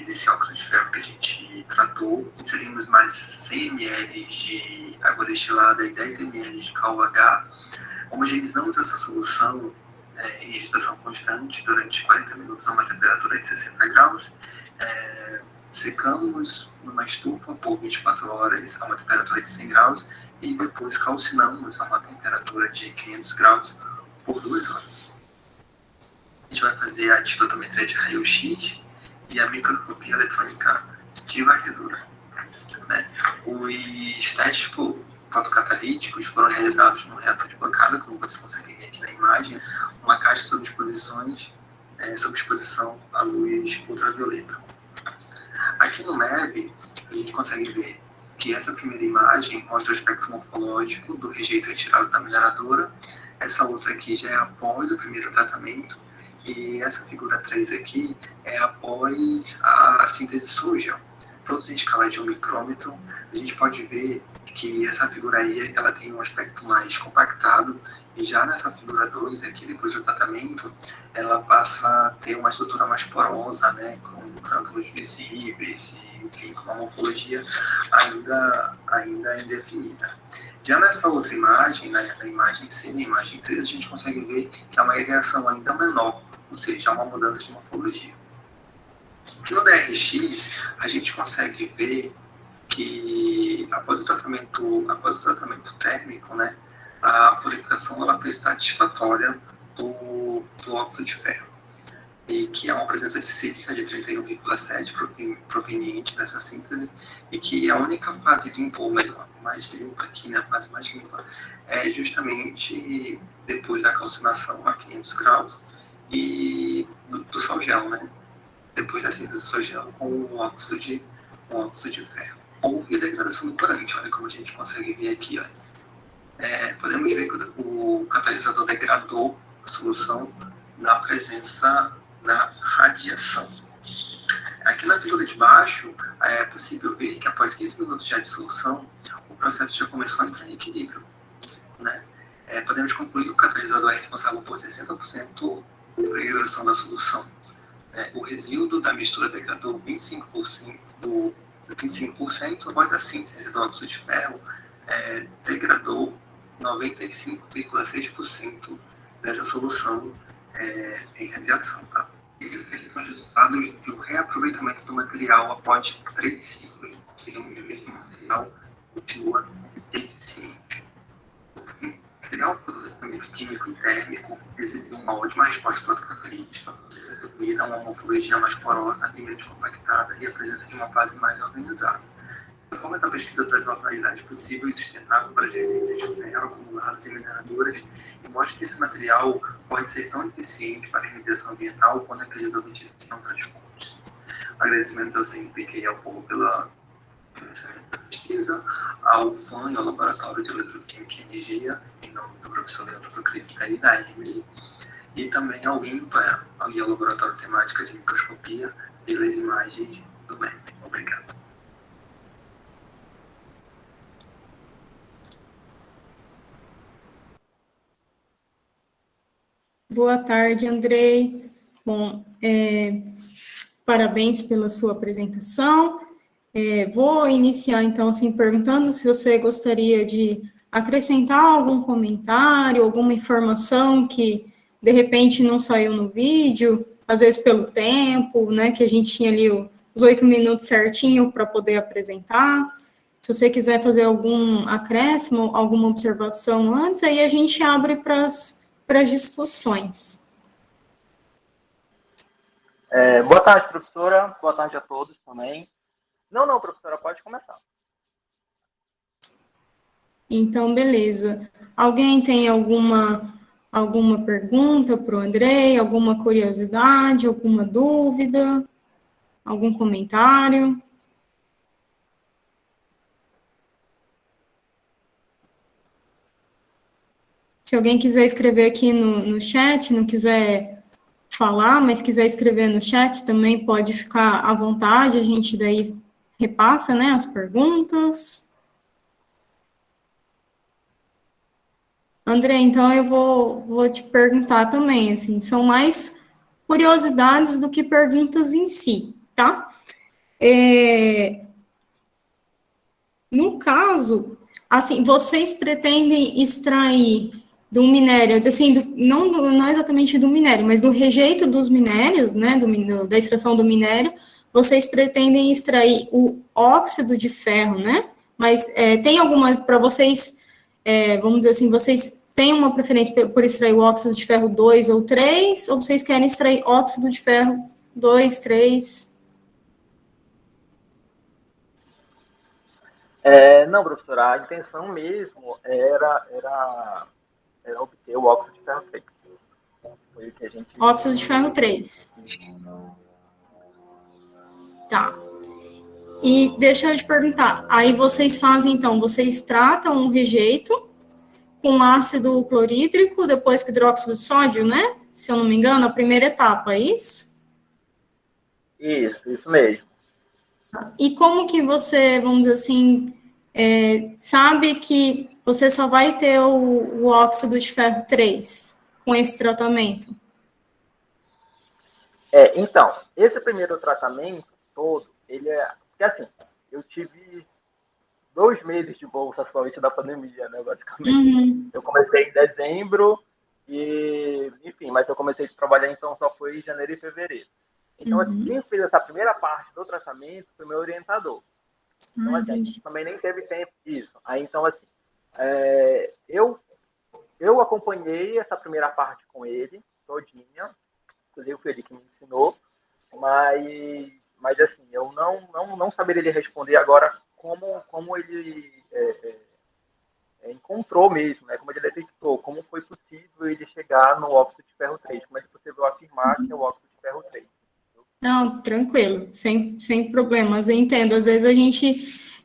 desse óxido de ferro que a gente tratou, inserimos mais 100 ml de água destilada e 10 ml de cal-H, homogeneizamos essa solução em agitação constante durante 40 minutos a uma temperatura de 60 graus, secamos numa estufa por 24 horas a uma temperatura de 100 graus e depois calcinamos a uma temperatura de 500 graus por 2 horas. A gente vai fazer a diftometria de raio-x e a microscopia eletrônica de varredura. Os testes fotocatalíticos foram realizados no reator de bancada, como vocês conseguem ver aqui na imagem, uma caixa sob exposição à luz ultravioleta. Aqui no MEB, a gente consegue ver que essa primeira imagem mostra o aspecto morfológico do rejeito retirado da mineradora, essa outra aqui já é após o primeiro tratamento, e essa figura 3 aqui é após a síntese Sol-Gel. Todos em escala de 1 micrômetro, a gente pode ver que essa figura aí ela tem um aspecto mais compactado, e já nessa figura 2 aqui, depois do tratamento, ela passa a ter uma estrutura mais porosa, né, com grânulos visíveis, e, enfim, com uma morfologia ainda indefinida. Já nessa outra imagem, na imagem C, na imagem 3, a gente consegue ver que há uma irrigação ainda menor, ou seja, há uma mudança de morfologia. Aqui no DRX, a gente consegue ver que após o tratamento térmico, né, a purificação ela foi satisfatória do óxido de ferro, e que há uma presença de sílica de 31,7 proveniente dessa síntese, e que a única fase limpa, ou melhor, mais limpa aqui, né, a fase mais limpa, é justamente depois da calcinação a 500 graus e do Sol-Gel, né, depois da síntese do Sol-Gel com o óxido de ferro. Houve degradação do corante, olha como a gente consegue ver aqui, olha. Podemos ver que o catalisador degradou a solução na presença da radiação. Aqui na figura de baixo, é possível ver que após 15 minutos de dissolução, o processo já começou a entrar em equilíbrio, né? Podemos concluir que o catalisador é responsável por 60% da degradação da solução. O resíduo da mistura degradou 25%, após a síntese do óxido de ferro, degradou 95,6% dessa solução em radiação. Tá? Esses aqui são resultados do reaproveitamento do material após 3 ciclos. Podemos ver que o material continua eficiente. O material processamento químico e térmico exibiu uma ótima resposta fotocatalítica, atribuída a uma morfologia mais porosa e menos compactada e a presença de uma fase mais organizada. A forma da pesquisa traz uma qualidade possível e sustentável para as resíduos de ferro acumulados em mineradoras e mostra que esse material pode ser tão eficiente para a remediação ambiental quanto aqueles obtidos em outras fontes. Agradecimentos ao CNPq e ao povo pela financiamento da pesquisa, ao FAN e ao Laboratório de Eletroquímica e Energia, em nome do professor Leandro Proclítica e da Emily, e também ao INPA e ao Laboratório Temática de Microscopia pelas imagens do MEP. Obrigado. Boa tarde, Andrei. Bom, parabéns pela sua apresentação. Vou iniciar, então, assim, perguntando se você gostaria de acrescentar algum comentário, alguma informação que, de repente, não saiu no vídeo, às vezes pelo tempo, né, que a gente tinha ali os 8 minutos certinho para poder apresentar. Se você quiser fazer algum acréscimo, alguma observação antes, aí a gente abre para as discussões. Boa tarde, professora. Boa tarde a todos também. Não, professora, pode começar. Então, beleza. Alguém tem alguma pergunta para o Andrei? Alguma curiosidade? Alguma dúvida? Algum comentário? Se alguém quiser escrever aqui no chat, não quiser falar, mas quiser escrever no chat também pode ficar à vontade, a gente daí repassa, né, as perguntas. André, então eu vou te perguntar também, assim, são mais curiosidades do que perguntas em si, tá? No caso, assim, vocês pretendem extrair do minério, assim, não exatamente do minério, mas do rejeito dos minérios, né, da extração do minério, vocês pretendem extrair o óxido de ferro, né? Mas tem alguma, para vocês, vamos dizer assim, vocês têm uma preferência por extrair o óxido de ferro 2 ou 3, ou vocês querem extrair óxido de ferro 2, 3? Não, professora, a intenção mesmo era obter o óxido de ferro 3. Foi o que a gente... Óxido de ferro 3. Tá. E deixa eu te perguntar, aí vocês fazem, então, vocês tratam o rejeito com ácido clorídrico, depois com hidróxido de sódio, né? Se eu não me engano, a primeira etapa, é isso? Isso mesmo. E como que você, vamos dizer assim, sabe que você só vai ter o óxido de ferro 3 com esse tratamento? Então, esse primeiro tratamento todo, ele é... Porque assim, eu tive 2 meses de bolsa somente da pandemia, né, basicamente. Uhum. Eu comecei em dezembro e, enfim, mas eu comecei a trabalhar, então só foi em janeiro e fevereiro. Então, assim, quem fez essa primeira parte do tratamento foi meu orientador. Então, assim, a gente também nem teve tempo disso. Aí, então, assim, eu acompanhei essa primeira parte com ele, todinha, inclusive foi ele que me ensinou, mas assim, eu não saberia lhe responder agora como ele encontrou mesmo, né, como ele detectou, como foi possível ele chegar no óxido de ferro 3, como é que você veio afirmar que é o óxido de ferro 3. Não, tranquilo, sem problemas, eu entendo. Às vezes a gente...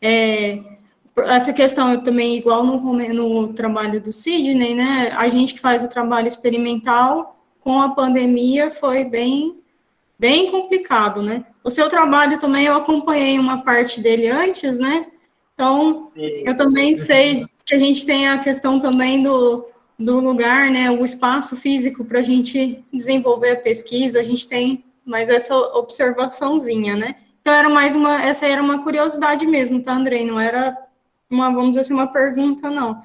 essa questão também, igual no trabalho do Sidney, né? A gente que faz o trabalho experimental, com a pandemia, foi bem complicado, né? O seu trabalho também, eu acompanhei uma parte dele antes, né? Então, eu também sei que a gente tem a questão também do lugar, né? O espaço físico para a gente desenvolver a pesquisa, a gente tem mais essa observaçãozinha, né? Então, essa era uma curiosidade mesmo, tá, Andrei? Não era vamos dizer assim, uma pergunta, não.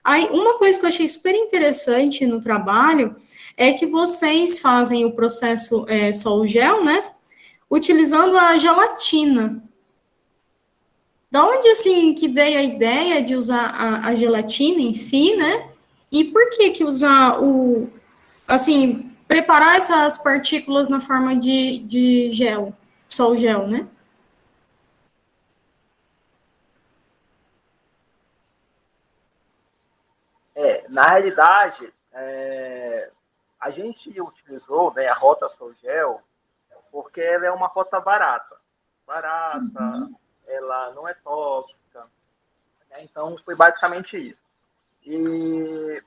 Aí, uma coisa que eu achei super interessante no trabalho é que vocês fazem o processo sol-gel, né? Utilizando a gelatina. Da onde, assim, que veio a ideia de usar a gelatina em si, né? E por que usar assim, preparar essas partículas na forma de gel, sol-gel, né? Na realidade, a gente utilizou, né, a rota Sol-Gel porque ela é uma rota barata, ela não é tóxica, né? Então foi basicamente isso. E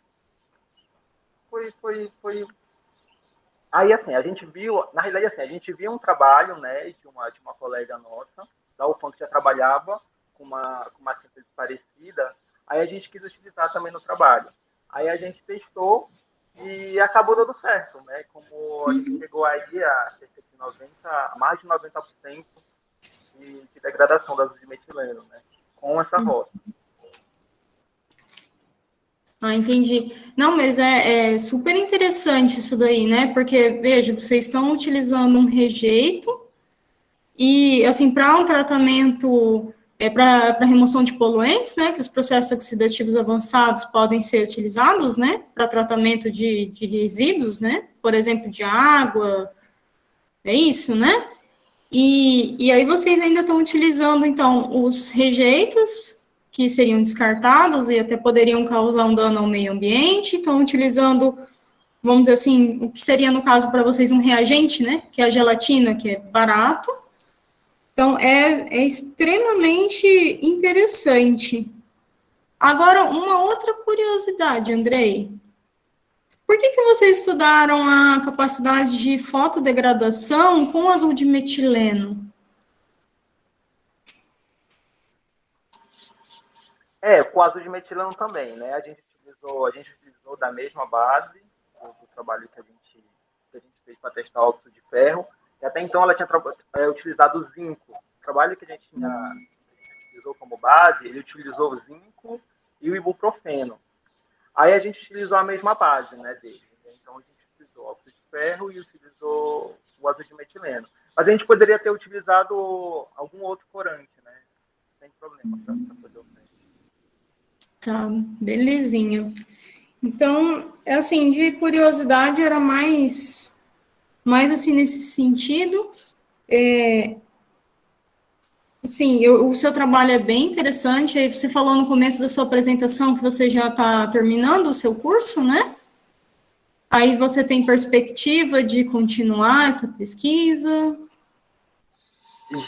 foi aí, assim, a gente viu, na realidade, assim, a gente viu um trabalho, né, de uma colega nossa da UFAM que já trabalhava com uma síntese parecida. Aí a gente quis utilizar também no trabalho. Aí a gente testou e acabou dando certo, né? Como a gente chegou aí a cerca de 90, mais de 90% de degradação das usos de metileno, né? Com essa rota. Ah, entendi. Não, mas é super interessante isso daí, né? Porque, veja, vocês estão utilizando um rejeito e, assim, para um tratamento, para remoção de poluentes, né? Que os processos oxidativos avançados podem ser utilizados, né? Para tratamento de resíduos, né? Por exemplo, de água, é isso, né? E aí vocês ainda estão utilizando, então, os rejeitos que seriam descartados e até poderiam causar um dano ao meio ambiente, estão utilizando, vamos dizer assim, o que seria, no caso, para vocês, um reagente, né? Que é a gelatina, que é barato. Então, é extremamente interessante. Agora, uma outra curiosidade, Andrei. Por que vocês estudaram a capacidade de fotodegradação com azul de metileno? Com o azul de metileno também, né? A gente gente utilizou da mesma base do trabalho que a gente fez para testar óxido de ferro, e até então ela tinha utilizado o zinco. O trabalho que a gente utilizou como base, ele utilizou o zinco e o ibuprofeno. Aí a gente utilizou a mesma base, né, dele. Então a gente utilizou óxido de ferro e utilizou o ácido de metileno. Mas a gente poderia ter utilizado algum outro corante, né? Sem problema para fazer o teste. Tá, belezinha. Então, assim, de curiosidade, era mais assim, nesse sentido. Assim, o seu trabalho é bem interessante. Aí você falou no começo da sua apresentação que você já está terminando o seu curso, né? Aí você tem perspectiva de continuar essa pesquisa?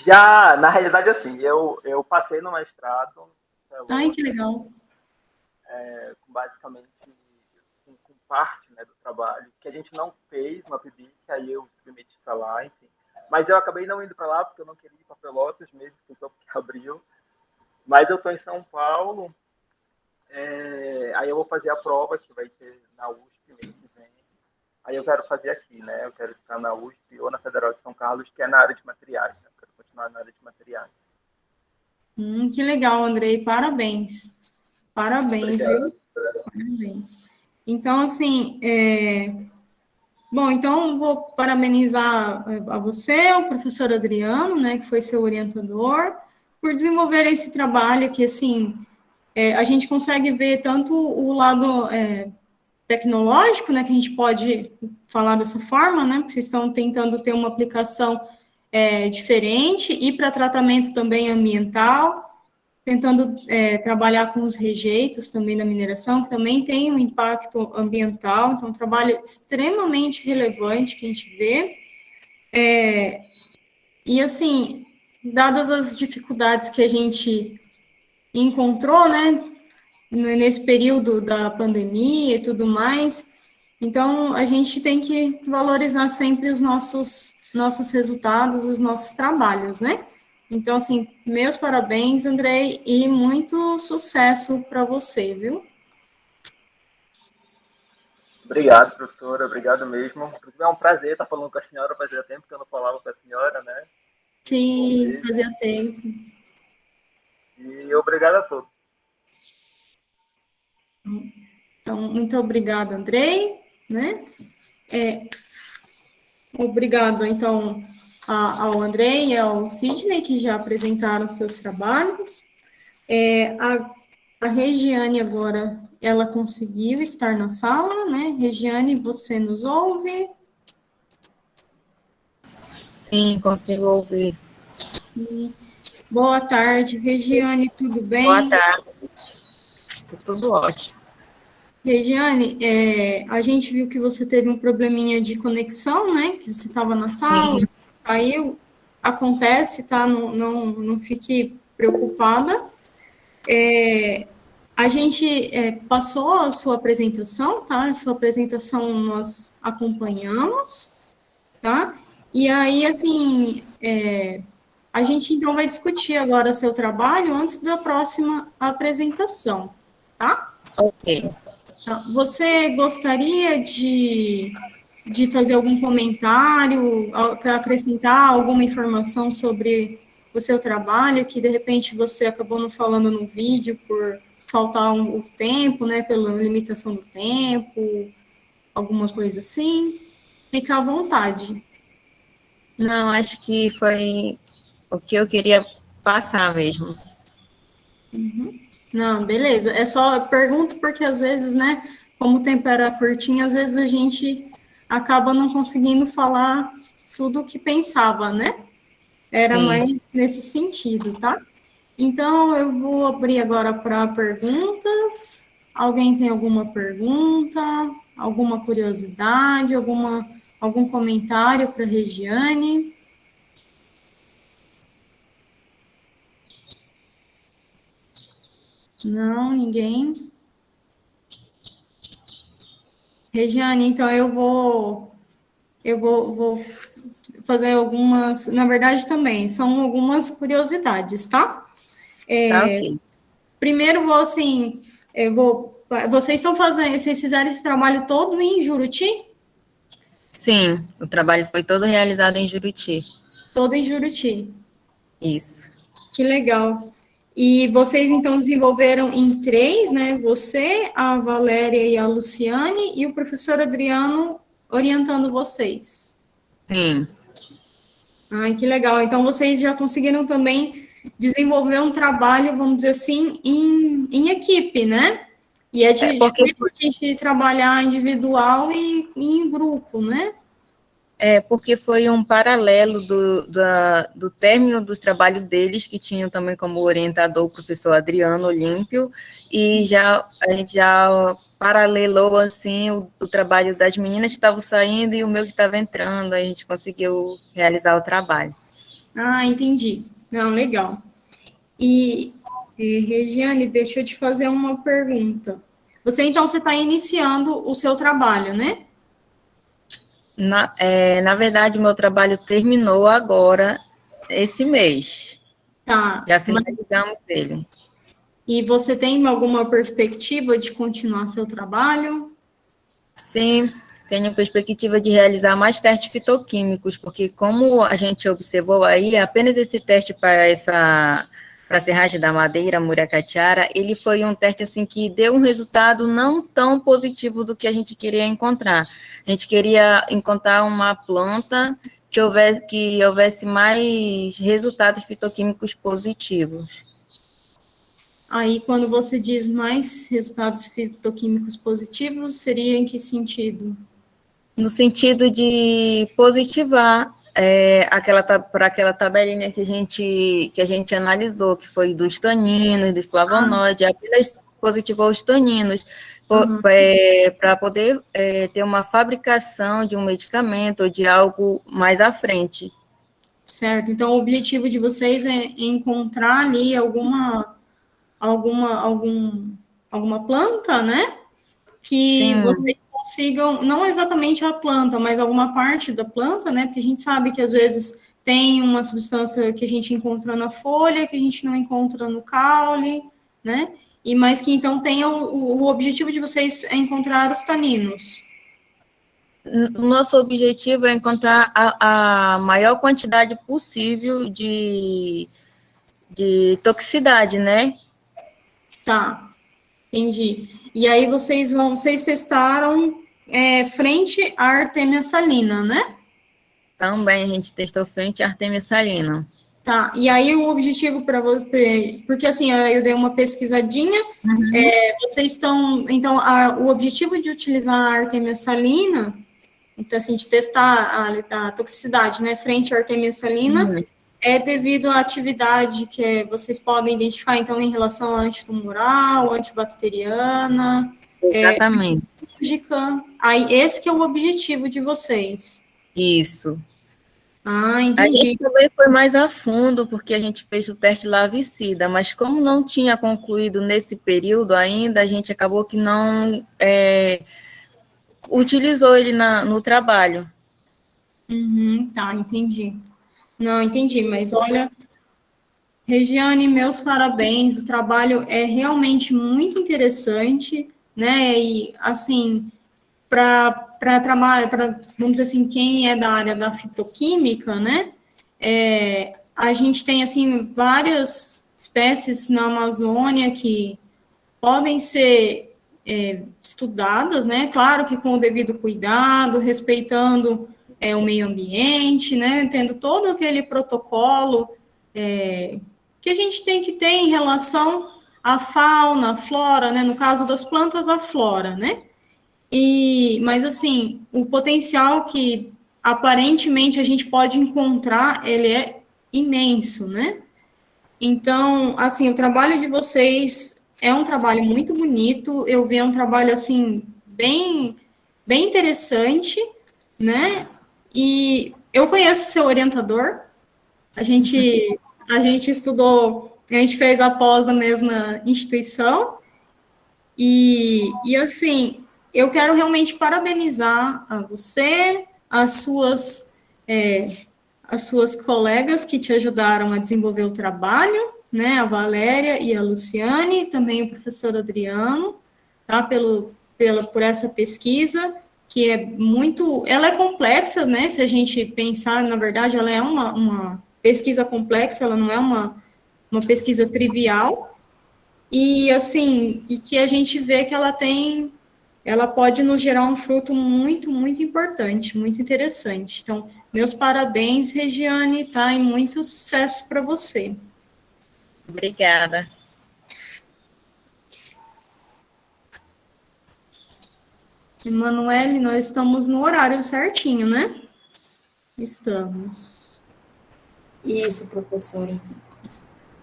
Já, na realidade, assim, eu passei no mestrado. Ai, que legal. Basicamente, com parte, né, do trabalho, que a gente não fez uma PIBIC, aí eu me meti para lá, enfim. Mas eu acabei não indo para lá, porque eu não queria ir para Pelotas mesmo, só porque abriu. Mas eu estou em São Paulo, aí eu vou fazer a prova, que vai ter na USP mês que vem. Aí eu quero fazer aqui, né? Eu quero ficar na USP ou na Federal de São Carlos, que é na área de materiais, né? Eu quero continuar na área de materiais. Que legal, Andrei. Parabéns. Parabéns, Obrigado. viu? Parabéns. Então, assim, bom, então vou parabenizar a você, o professor Adriano, né, que foi seu orientador, por desenvolver esse trabalho que, assim, a gente consegue ver tanto o lado tecnológico, né, que a gente pode falar dessa forma, né, porque vocês estão tentando ter uma aplicação diferente e para tratamento também ambiental, tentando trabalhar com os rejeitos também da mineração, que também tem um impacto ambiental, então um trabalho extremamente relevante que a gente vê. E, assim, dadas as dificuldades que a gente encontrou, né, nesse período da pandemia e tudo mais, então a gente tem que valorizar sempre os nossos resultados, os nossos trabalhos, né? Então, assim, meus parabéns, Andrei, e muito sucesso para você, viu? Obrigado, professora, obrigado mesmo. Inclusive, é um prazer estar falando com a senhora, fazia tempo que eu não falava com a senhora, né? Sim, fazia tempo. E obrigado a todos. Então, muito obrigada, Andrei, né? Obrigado, então, ao Andrei e ao Sidney, que já apresentaram seus trabalhos. A Regiane agora, ela conseguiu estar na sala, né? Regiane, você nos ouve? Sim, consigo ouvir. Sim. Boa tarde, Regiane, tudo bem? Boa tarde. Tudo ótimo. Regiane, a gente viu que você teve um probleminha de conexão, né? Que você estava na sala, caiu, acontece, tá? Não fique preocupada. A gente passou a sua apresentação, tá? A sua apresentação nós acompanhamos, tá? E aí, assim, a gente então vai discutir agora seu trabalho antes da próxima apresentação, tá? Ok. Você gostaria de fazer algum comentário, acrescentar alguma informação sobre o seu trabalho, que de repente você acabou não falando no vídeo por faltar o tempo, né, pela limitação do tempo, alguma coisa assim? Fica à vontade. Não, acho que foi o que eu queria passar mesmo. Uhum. Não, beleza. É só pergunto porque às vezes, né, como o tempo era curtinho, às vezes a gente acaba não conseguindo falar tudo o que pensava, né? Era Sim. mais nesse sentido, tá? Então, eu vou abrir agora para perguntas. Alguém tem alguma pergunta, alguma curiosidade, algum comentário para a Regiane? Não, ninguém? Regiane, então eu vou fazer algumas, na verdade também, são algumas curiosidades, tá? Tá ok. Primeiro eu vou Vocês estão fazendo, vocês fizeram esse trabalho todo em Juruti? Sim, o trabalho foi todo realizado em Juruti. Todo em Juruti. Isso. Que legal. E vocês, então, desenvolveram em 3, né? Você, a Valéria e a Luciane, e o professor Adriano orientando vocês. Sim. Ai, que legal. Então, vocês já conseguiram também desenvolver um trabalho, vamos dizer assim, em equipe, né? E é diferente de trabalhar individual e em grupo, né? Porque foi um paralelo do término do trabalho deles, que tinham também como orientador o professor Adriano Olímpio, e a gente já paralelou, assim, o trabalho das meninas que estavam saindo e o meu que estava entrando, a gente conseguiu realizar o trabalho. Ah, entendi. Não, legal. E, Regiane, deixa eu te fazer uma pergunta. Você está iniciando o seu trabalho, né? Na verdade, o meu trabalho terminou agora, esse mês. Tá. Já finalizamos ele. E você tem alguma perspectiva de continuar seu trabalho? Sim, tenho perspectiva de realizar mais testes fitoquímicos, porque como a gente observou aí, apenas esse teste para a serragem da madeira, Muracatiara, ele foi um teste assim que deu um resultado não tão positivo do que a gente queria encontrar. A gente queria encontrar uma planta que houvesse mais resultados fitoquímicos positivos. Aí, quando você diz mais resultados fitoquímicos positivos, seria em que sentido? No sentido de positivar por aquela tabelinha que a gente analisou, que foi dos taninos, do flavonoide, apenas positivou os taninos, para poder ter uma fabricação de um medicamento ou de algo mais à frente. Certo, então o objetivo de vocês é encontrar ali alguma planta, né? Que Sim. Vocês consigam, não exatamente a planta, mas alguma parte da planta, né? Porque a gente sabe que às vezes tem uma substância que a gente encontra na folha, que a gente não encontra no caule, né? Mas que então tenha o objetivo de vocês é encontrar os taninos. Nosso objetivo é encontrar a maior quantidade possível de toxicidade, né? Tá, entendi. E aí vocês testaram frente à Artemia salina, né? Também a gente testou frente à Artemia salina. Tá, e aí o objetivo para você, porque assim, eu dei uma pesquisadinha, vocês estão, então, o objetivo de utilizar a Artemia salina, então assim, de testar a toxicidade, né, frente à Artemia salina, é devido à atividade que vocês podem identificar, então, em relação à antitumoral, antibacteriana, exatamente. Fúngica. Aí, esse que é o objetivo de vocês. Isso. Ah, entendi. A gente também foi mais a fundo, porque a gente fez o teste larvicida, mas como não tinha concluído nesse período ainda, a gente acabou que não utilizou ele no trabalho. Tá, entendi. Não, entendi, mas olha, Regiane, meus parabéns, o trabalho é realmente muito interessante, né, e assim, para trabalhar, vamos dizer assim, quem é da área da fitoquímica, né, a gente tem, assim, várias espécies na Amazônia que podem ser estudadas, né, claro que com o devido cuidado, respeitando o meio ambiente, né, tendo todo aquele protocolo que a gente tem que ter em relação à fauna, à flora, né, no caso das plantas, a flora, né, mas assim, o potencial que aparentemente a gente pode encontrar, ele é imenso, né, então, assim, o trabalho de vocês é um trabalho muito bonito, eu vi um trabalho, assim, bem interessante, né, e eu conheço seu orientador, a gente estudou, a gente fez a pós na mesma instituição, e assim, eu quero realmente parabenizar a você, as suas colegas que te ajudaram a desenvolver o trabalho, né, a Valéria e a Luciane, também o professor Adriano, tá? Por essa pesquisa, que é muito... Ela é complexa, né? Se a gente pensar, na verdade, ela é uma pesquisa complexa, ela não é uma pesquisa trivial, e, assim, e que a gente vê que ela pode nos gerar um fruto muito, muito importante, muito interessante. Então, meus parabéns, Regiane, tá? E muito sucesso para você. Obrigada. Emanuele, nós estamos no horário certinho, né? Estamos. Isso, professora.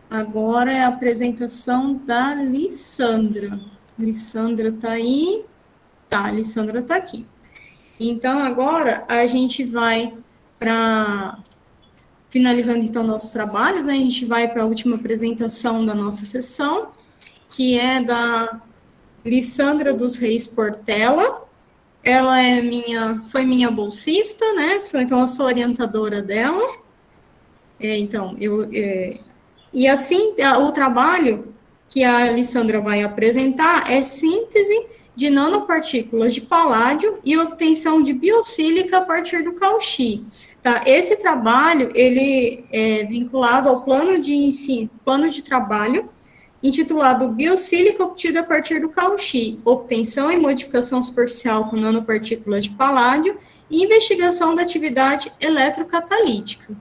Agora é a apresentação da Lissandra. Lissandra está aí? Tá, a Lissandra está aqui. Então, agora a gente vai para... Finalizando, então, nossos trabalhos, né? A gente vai para a última apresentação da nossa sessão, que é da Lissandra dos Reis Portela. Ela foi minha bolsista, né? Então, eu sou orientadora dela. E assim, o trabalho que a Lissandra vai apresentar é síntese de nanopartículas de paládio e obtenção de biosílica a partir do cauchy. Tá? Esse trabalho, ele é vinculado ao plano de trabalho, intitulado Biosílica obtida a partir do cauchy, obtenção e modificação superficial com nanopartículas de paládio e investigação da atividade eletrocatalítica.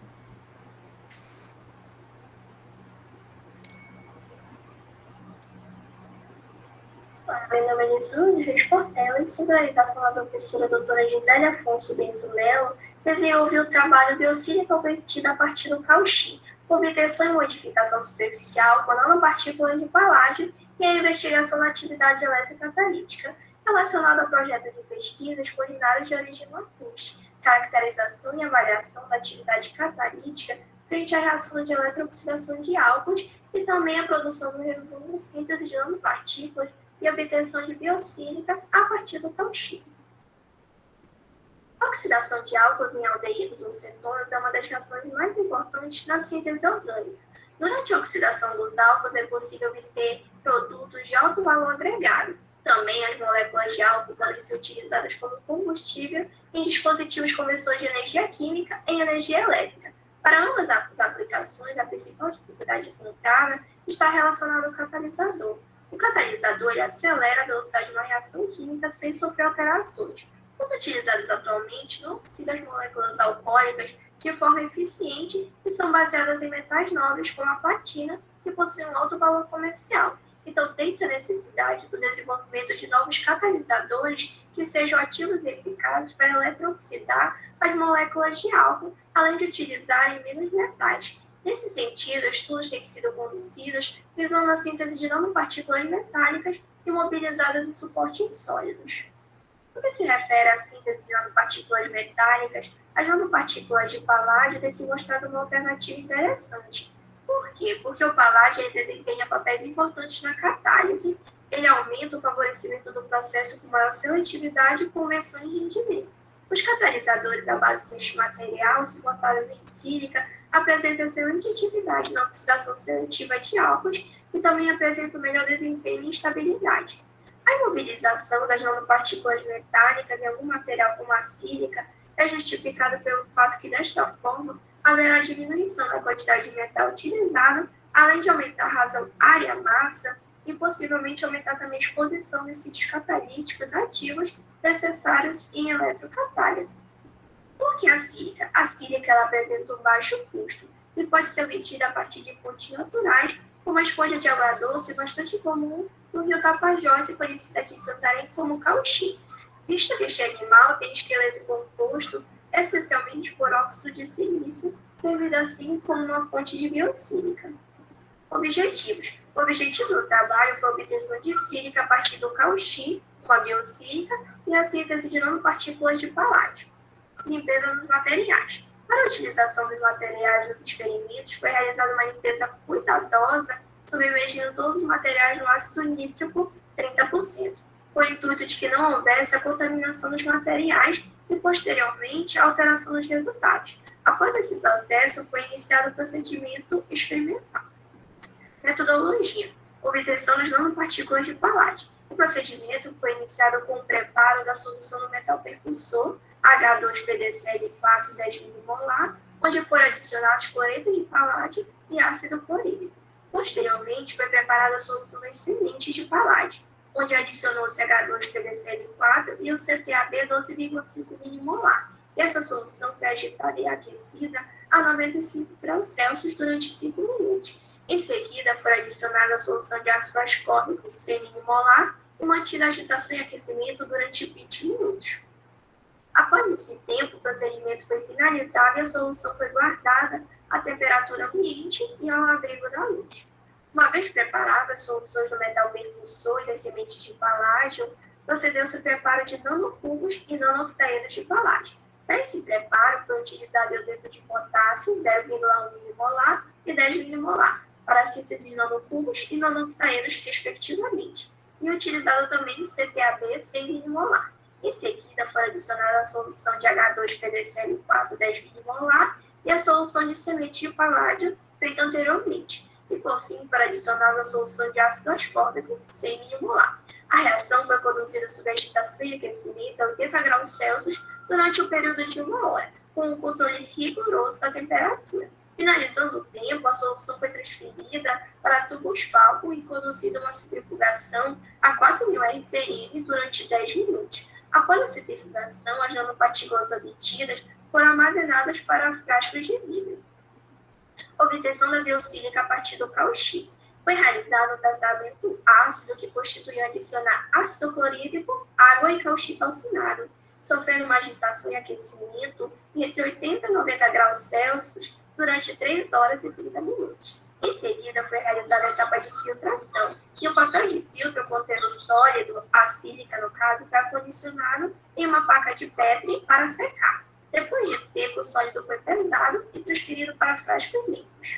Meu nome é Lissandra dos Reis Portela e, sob a orientação da professora doutora Gisele Afonso Bento Melo, desenvolvi o trabalho Biosílica obtida a partir do cauchy, obtenção e modificação superficial com nanopartículas de paládio e a investigação da atividade eletrocatalítica, relacionada ao projeto de pesquisa expositários de origem lacustre, caracterização e avaliação da atividade catalítica frente à reação de eletrooxidação de álcools e também a produção do resumo de síntese de nanopartículas e obtenção de biosílica a partir do cauchy. A oxidação de álcools em aldeídos ou cetonas é uma das reações mais importantes na síntese orgânica. Durante a oxidação dos álcools é possível obter produtos de alto valor agregado. Também as moléculas de álcool podem ser utilizadas como combustível em dispositivos conversores de energia química em energia elétrica. Para ambas as aplicações, a principal dificuldade encontrada está relacionada ao catalisador. O catalisador ele acelera a velocidade de uma reação química sem sofrer alterações. Os utilizados atualmente não oxidam as moléculas alcoólicas de forma eficiente e são baseadas em metais nobres como a platina, que possuem um alto valor comercial. Então, tem-se a necessidade do desenvolvimento de novos catalisadores que sejam ativos e eficazes para eletrooxidar as moléculas de álcool, além de utilizarem menos metais. Nesse sentido, estudos têm sido conduzidos visando a síntese de nanopartículas metálicas imobilizadas em suportes sólidos. No que se refere à síntese de nanopartículas metálicas, as nanopartículas de paládio têm se mostrado uma alternativa interessante. Por quê? Porque o paládio ele desempenha papéis importantes na catálise, ele aumenta o favorecimento do processo com maior seletividade, conversão e rendimento. Os catalisadores à base deste material, suportados em sílica, apresentam excelente atividade na oxidação seletiva de álcools e também apresentam melhor desempenho e estabilidade. A imobilização das nanopartículas metálicas em algum material como a sílica é justificada pelo fato que, desta forma, haverá diminuição da quantidade de metal utilizado, além de aumentar a razão área-massa e possivelmente aumentar também a exposição de sítios catalíticos ativos necessários em eletrocatálise. Por que a sílica? A sílica ela apresenta um baixo custo e pode ser obtida a partir de fontes naturais, como a esponja de água doce, bastante comum no rio Tapajós e conhecida aqui em Santarém como cauchy. Visto que este animal tem esqueleto composto essencialmente por óxido de silício, servindo assim como uma fonte de biosílica. Objetivos. O objetivo do trabalho foi a obtenção de sílica a partir do cauchy, com a biosílica e a síntese de nanopartículas de paládio. Limpeza dos materiais. Para a utilização dos materiais nos experimentos, foi realizada uma limpeza cuidadosa, submergindo todos os materiais no ácido nítrico 30%, com o intuito de que não houvesse a contaminação dos materiais e, posteriormente, a alteração dos resultados. Após esse processo, foi iniciado o procedimento experimental. Metodologia. Obtenção das nanopartículas de paládio. O procedimento foi iniciado com o preparo da solução do metal percussor H2PDCl4 10 milimolar, onde foram adicionados cloreto de paládio e ácido clorídrico. Posteriormente, foi preparada a solução das sementes de paládio, onde adicionou-se H2PDCl4 e o CTAB 12,5 milimolar. E essa solução foi agitada e aquecida a 95 graus Celsius durante 5 minutos. Em seguida, foi adicionada a solução de ácido ascórbico 100 milimolar e mantida a agitação e aquecimento durante 20 minutos. Após esse tempo, o procedimento foi finalizado e a solução foi guardada à temperatura ambiente e ao abrigo da luz. Uma vez preparadas as soluções do metal percussor e das sementes de paládio, procedeu-se ao preparo de nanocubos e nanoctaedros de paládio. Para esse preparo, foi utilizado iodeto de potássio 0,1 milimolar e 10 milimolar, para a síntese de nanocubos e nanoctaedros, respectivamente, e utilizado também o CTAB 100 milimolar. Em seguida, foi adicionada a solução de H2PDCl4 10 milimolar e a solução de semente de paládio feita anteriormente. E, por fim, foi adicionada a solução de ácido ascórbico 100 milimolar. A reação foi conduzida sob agitação e aquecimento a 80 graus Celsius durante um período de 1 hora, com um controle rigoroso da temperatura. Finalizando o tempo, a solução foi transferida para tubos Falcon e conduzida a uma centrifugação a 4.000 RPM durante 10 minutos. Após a centrifugação, as nanopartículas obtidas foram armazenadas para frascos de vidro. Obtenção da biosílica a partir do cauchy. Foi realizado um tratamento ácido que constituiu adicionar ácido clorídrico, água e cauchy calcinado, sofrendo uma agitação e aquecimento entre 80 e 90 graus Celsius durante 3 horas e 30 minutos. Em seguida, foi realizada a etapa de filtração, e o papel de filtro contendo sólido, a sílica no caso, foi acondicionado em uma paca de Petri para secar. Depois de seco, o sólido foi pesado e transferido para frascos limpos.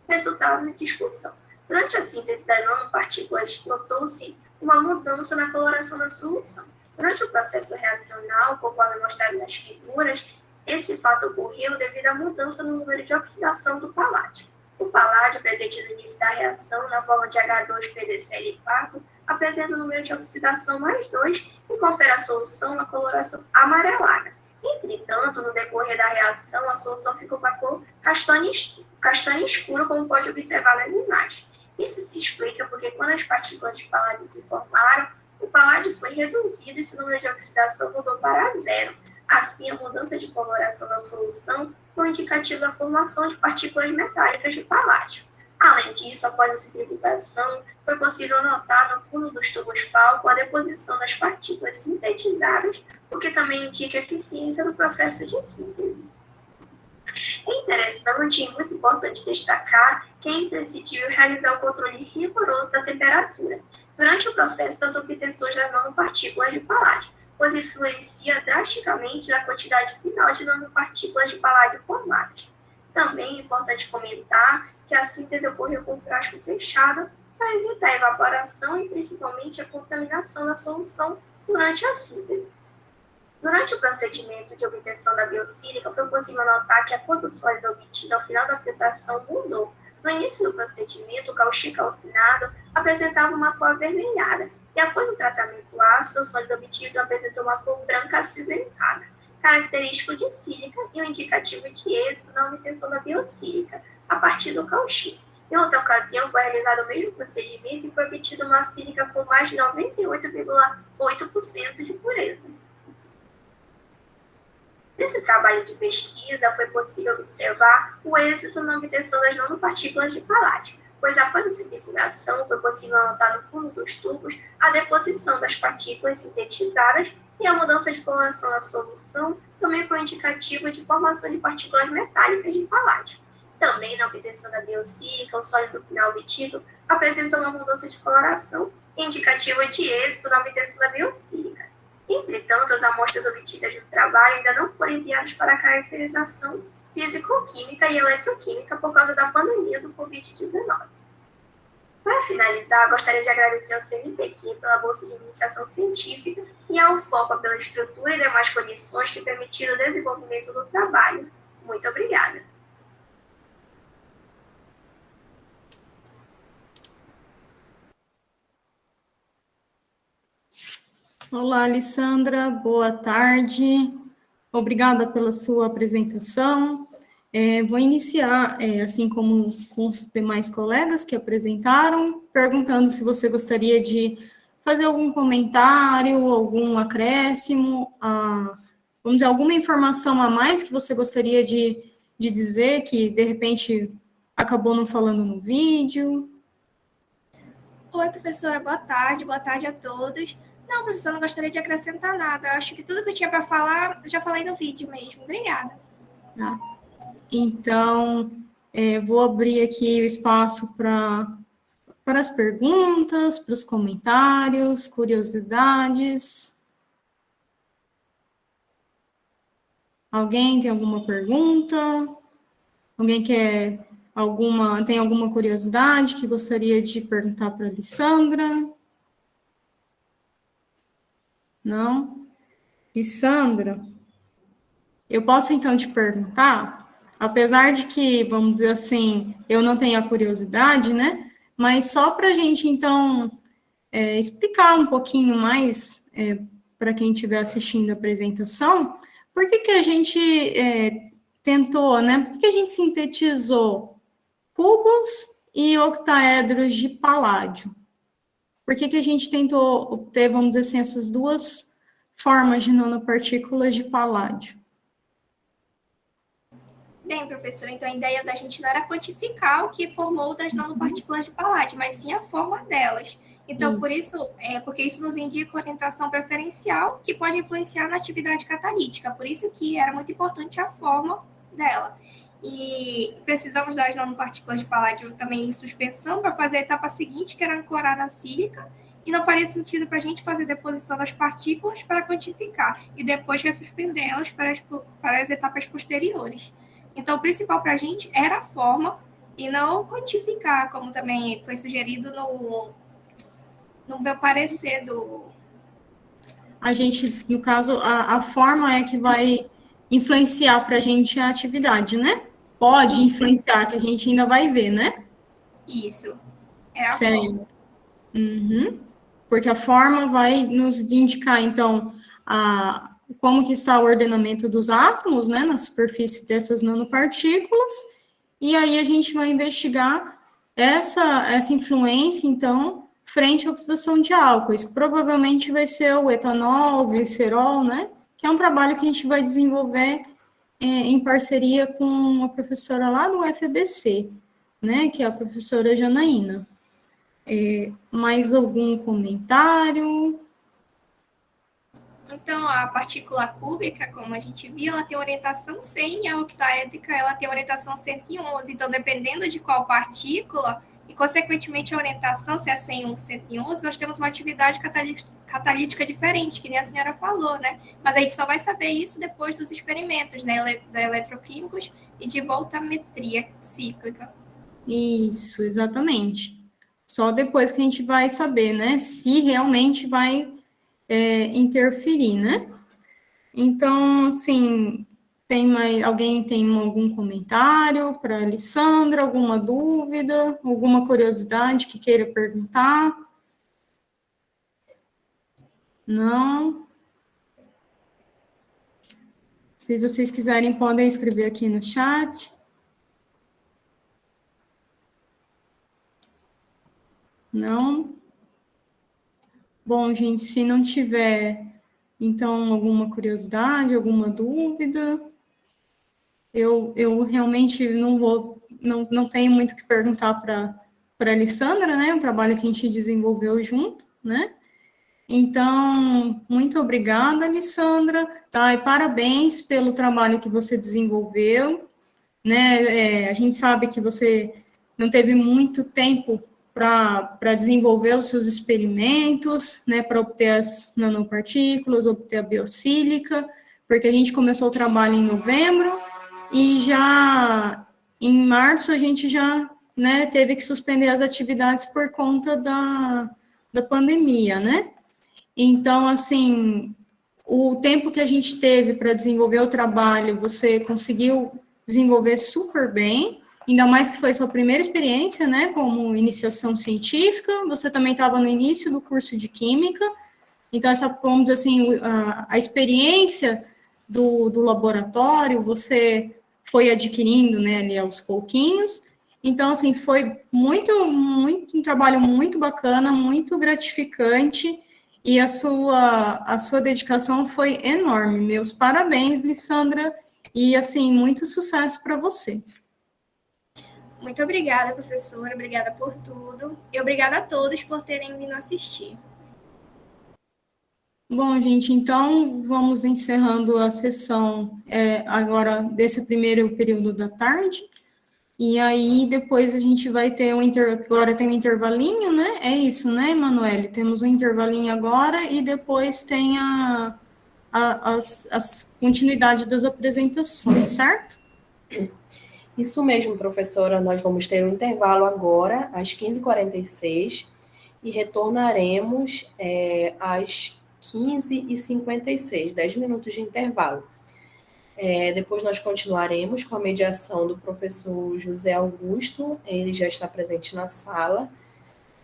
Resultados e discussão. Durante a síntese das nanopartículas, notou-se uma mudança na coloração da solução. Durante o processo reacional, conforme mostrado nas figuras, esse fato ocorreu devido à mudança no número de oxidação do paládio. O paládio, presente no início da reação, na forma de H2PDCl4, apresenta o número de oxidação mais 2 e confere à solução uma coloração amarelada. Entretanto, no decorrer da reação, a solução ficou com a cor castanho escuro, como pode observar nas imagens. Isso se explica porque quando as partículas de paládio se formaram, o paládio foi reduzido e seu número de oxidação mudou para 0. Assim, a mudança de coloração da solução foi indicativo da formação de partículas metálicas de paládio. Além disso, após a centrifugação, foi possível notar no fundo dos tubos Falcon a deposição das partículas sintetizadas, o que também indica a eficiência do processo de síntese. É interessante e muito importante destacar que é imprescindível realizar o controle rigoroso da temperatura durante o processo das obtenções das nanopartículas de paládio, pois influencia drasticamente na quantidade final de nanopartículas de paládio formadas. Também é importante comentar que a síntese ocorreu com o frasco fechado para evitar a evaporação e principalmente a contaminação da solução durante a síntese. Durante o procedimento de obtenção da biosílica, foi possível notar que a cor do sólido obtido ao final da filtração mudou. No início do procedimento, o cauchy calcinado apresentava uma cor avermelhada, e após o tratamento ácido, o sólido obtido apresentou uma cor branca acinzentada, característico de sílica e um indicativo de êxito na obtenção da biosílica, a partir do cauchy. Em outra ocasião, foi realizado o mesmo procedimento e foi obtida uma sílica com mais de 98,8% de pureza. Nesse trabalho de pesquisa, foi possível observar o êxito na obtenção das nanopartículas de paládio, pois após a centrifugação foi possível notar no fundo dos tubos a deposição das partículas sintetizadas e a mudança de coloração da solução também foi indicativo de formação de partículas metálicas de paládio. Também na obtenção da biosílica, o sólido final obtido apresentou uma mudança de coloração indicativa de êxito na obtenção da biosílica. Entretanto, as amostras obtidas no trabalho ainda não foram enviadas para caracterização físico-química e eletroquímica por causa da pandemia do Covid-19. Para finalizar, gostaria de agradecer ao CNPq pela bolsa de iniciação científica e ao FOPA pela estrutura e demais condições que permitiram o desenvolvimento do trabalho. Muito obrigada. Olá, Alessandra, boa tarde. Obrigada pela sua apresentação. Vou iniciar, assim como com os demais colegas que apresentaram, perguntando se você gostaria de fazer algum comentário, algum acréscimo, vamos dizer, alguma informação a mais que você gostaria de dizer, que de repente acabou não falando no vídeo. Oi, professora, boa tarde a todos. Não, professora, não gostaria de acrescentar nada. Eu acho que tudo que eu tinha para falar, eu já falei no vídeo mesmo. Obrigada. Tá. Então, vou abrir aqui o espaço para as perguntas, para os comentários, curiosidades. Alguém tem alguma pergunta? Alguém tem alguma curiosidade que gostaria de perguntar para a Alessandra? Não? Alessandra, eu posso então te perguntar, apesar de que, vamos dizer assim, eu não tenho a curiosidade, né? Mas só para a gente, então, explicar um pouquinho mais para quem estiver assistindo a apresentação, por que a gente tentou, né? Por que a gente sintetizou cubos e octaedros de paládio? Por que a gente tentou obter, vamos dizer assim, essas duas formas de nanopartículas de paládio? Bem, professora, então a ideia da gente não era quantificar o que formou das nanopartículas de paládio, mas sim a forma delas. Então, porque isso nos indica orientação preferencial que pode influenciar na atividade catalítica, por isso que era muito importante a forma dela. E precisamos das nanopartículas de paládio também em suspensão para fazer a etapa seguinte, que era ancorar na sílica, e não faria sentido para a gente fazer deposição das partículas para quantificar, e depois ressuspendê-las para as etapas posteriores. Então, o principal para a gente era a forma, e não quantificar, como também foi sugerido no meu parecer do... A gente, no caso, a forma é que vai influenciar para a gente a atividade, né? Pode influenciar, que a gente ainda vai ver, né? Isso. É a forma. Uhum. Porque a forma vai nos indicar, então, como que está o ordenamento dos átomos, né? Na superfície dessas nanopartículas. E aí a gente vai investigar essa influência, então, frente à oxidação de álcoois. Provavelmente vai ser o etanol, o glicerol, né? Que é um trabalho que a gente vai desenvolver em parceria com a professora lá do UFABC, né, que é a professora Janaína. Mais algum comentário? Então, a partícula cúbica, como a gente viu, ela tem orientação 100, e a octaédrica, ela tem orientação 111. Então, dependendo de qual partícula, e, consequentemente, a orientação, se é 101, 111, nós temos uma atividade catalítica diferente, que nem a senhora falou, né? Mas a gente só vai saber isso depois dos experimentos, né? Da eletroquímicos e de voltametria cíclica. Isso, exatamente. Só depois que a gente vai saber, né? Se realmente vai interferir, né? Então, assim... Alguém tem algum comentário para a Alessandra? Alguma dúvida? Alguma curiosidade que queira perguntar? Não? Se vocês quiserem, podem escrever aqui no chat. Não? Bom, gente, se não tiver, então, alguma curiosidade, alguma dúvida... Eu realmente não tenho muito o que perguntar para a Alessandra, né? Um trabalho que a gente desenvolveu junto, né? Então, muito obrigada, Alessandra, tá? E parabéns pelo trabalho que você desenvolveu, né? A gente sabe que você não teve muito tempo para desenvolver os seus experimentos, né? Para obter as nanopartículas, obter a biosílica, porque a gente começou o trabalho em novembro, e já em março a gente já, né, teve que suspender as atividades por conta da pandemia, né? Então, assim, o tempo que a gente teve para desenvolver o trabalho, você conseguiu desenvolver super bem, ainda mais que foi sua primeira experiência, né, como iniciação científica, você também estava no início do curso de Química, Então, vamos dizer assim, a experiência do laboratório, você foi adquirindo, né, ali aos pouquinhos. Então, assim, foi um trabalho muito bacana, muito gratificante, e a sua dedicação foi enorme. Meus parabéns, Lissandra, e, assim, muito sucesso para você. Muito obrigada, professora, obrigada por tudo, e obrigada a todos por terem vindo assistir. Bom, gente, então vamos encerrando a sessão agora desse primeiro período da tarde, e aí depois a gente vai ter agora tem um intervalinho, né? É isso, né, Emanuele? Temos um intervalinho agora e depois tem as continuidade das apresentações, certo? Isso mesmo, professora. Nós vamos ter um intervalo agora, às 15h46, e retornaremos às 15h56, 10 minutos de intervalo. Depois nós continuaremos com a mediação do professor José Augusto, ele já está presente na sala,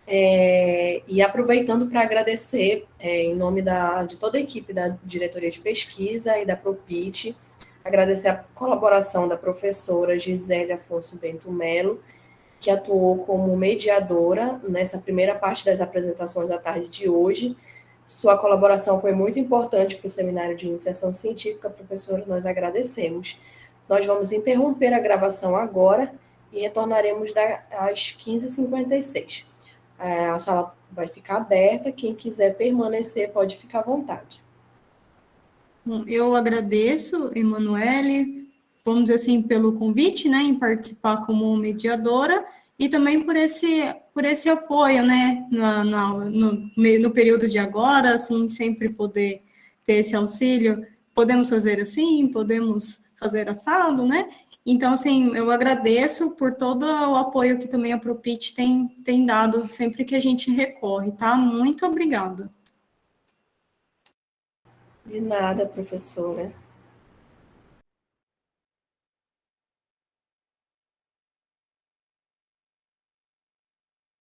e aproveitando para agradecer, em nome de toda a equipe da Diretoria de Pesquisa e da Propit, agradecer a colaboração da professora Gisele Afonso Bento Melo, que atuou como mediadora nessa primeira parte das apresentações da tarde de hoje. Sua colaboração foi muito importante para o Seminário de Iniciação Científica, professora, nós agradecemos. Nós vamos interromper a gravação agora e retornaremos às 15h56. A sala vai ficar aberta, quem quiser permanecer pode ficar à vontade. Bom, eu agradeço, Emanuele, vamos dizer assim, pelo convite, né, em participar como mediadora, e também por esse apoio, né, na aula, no período de agora, assim, sempre poder ter esse auxílio. Podemos fazer assim, podemos fazer assado, né? Então, assim, eu agradeço por todo o apoio que também a Propit tem dado sempre que a gente recorre, tá? Muito obrigada. De nada, professora.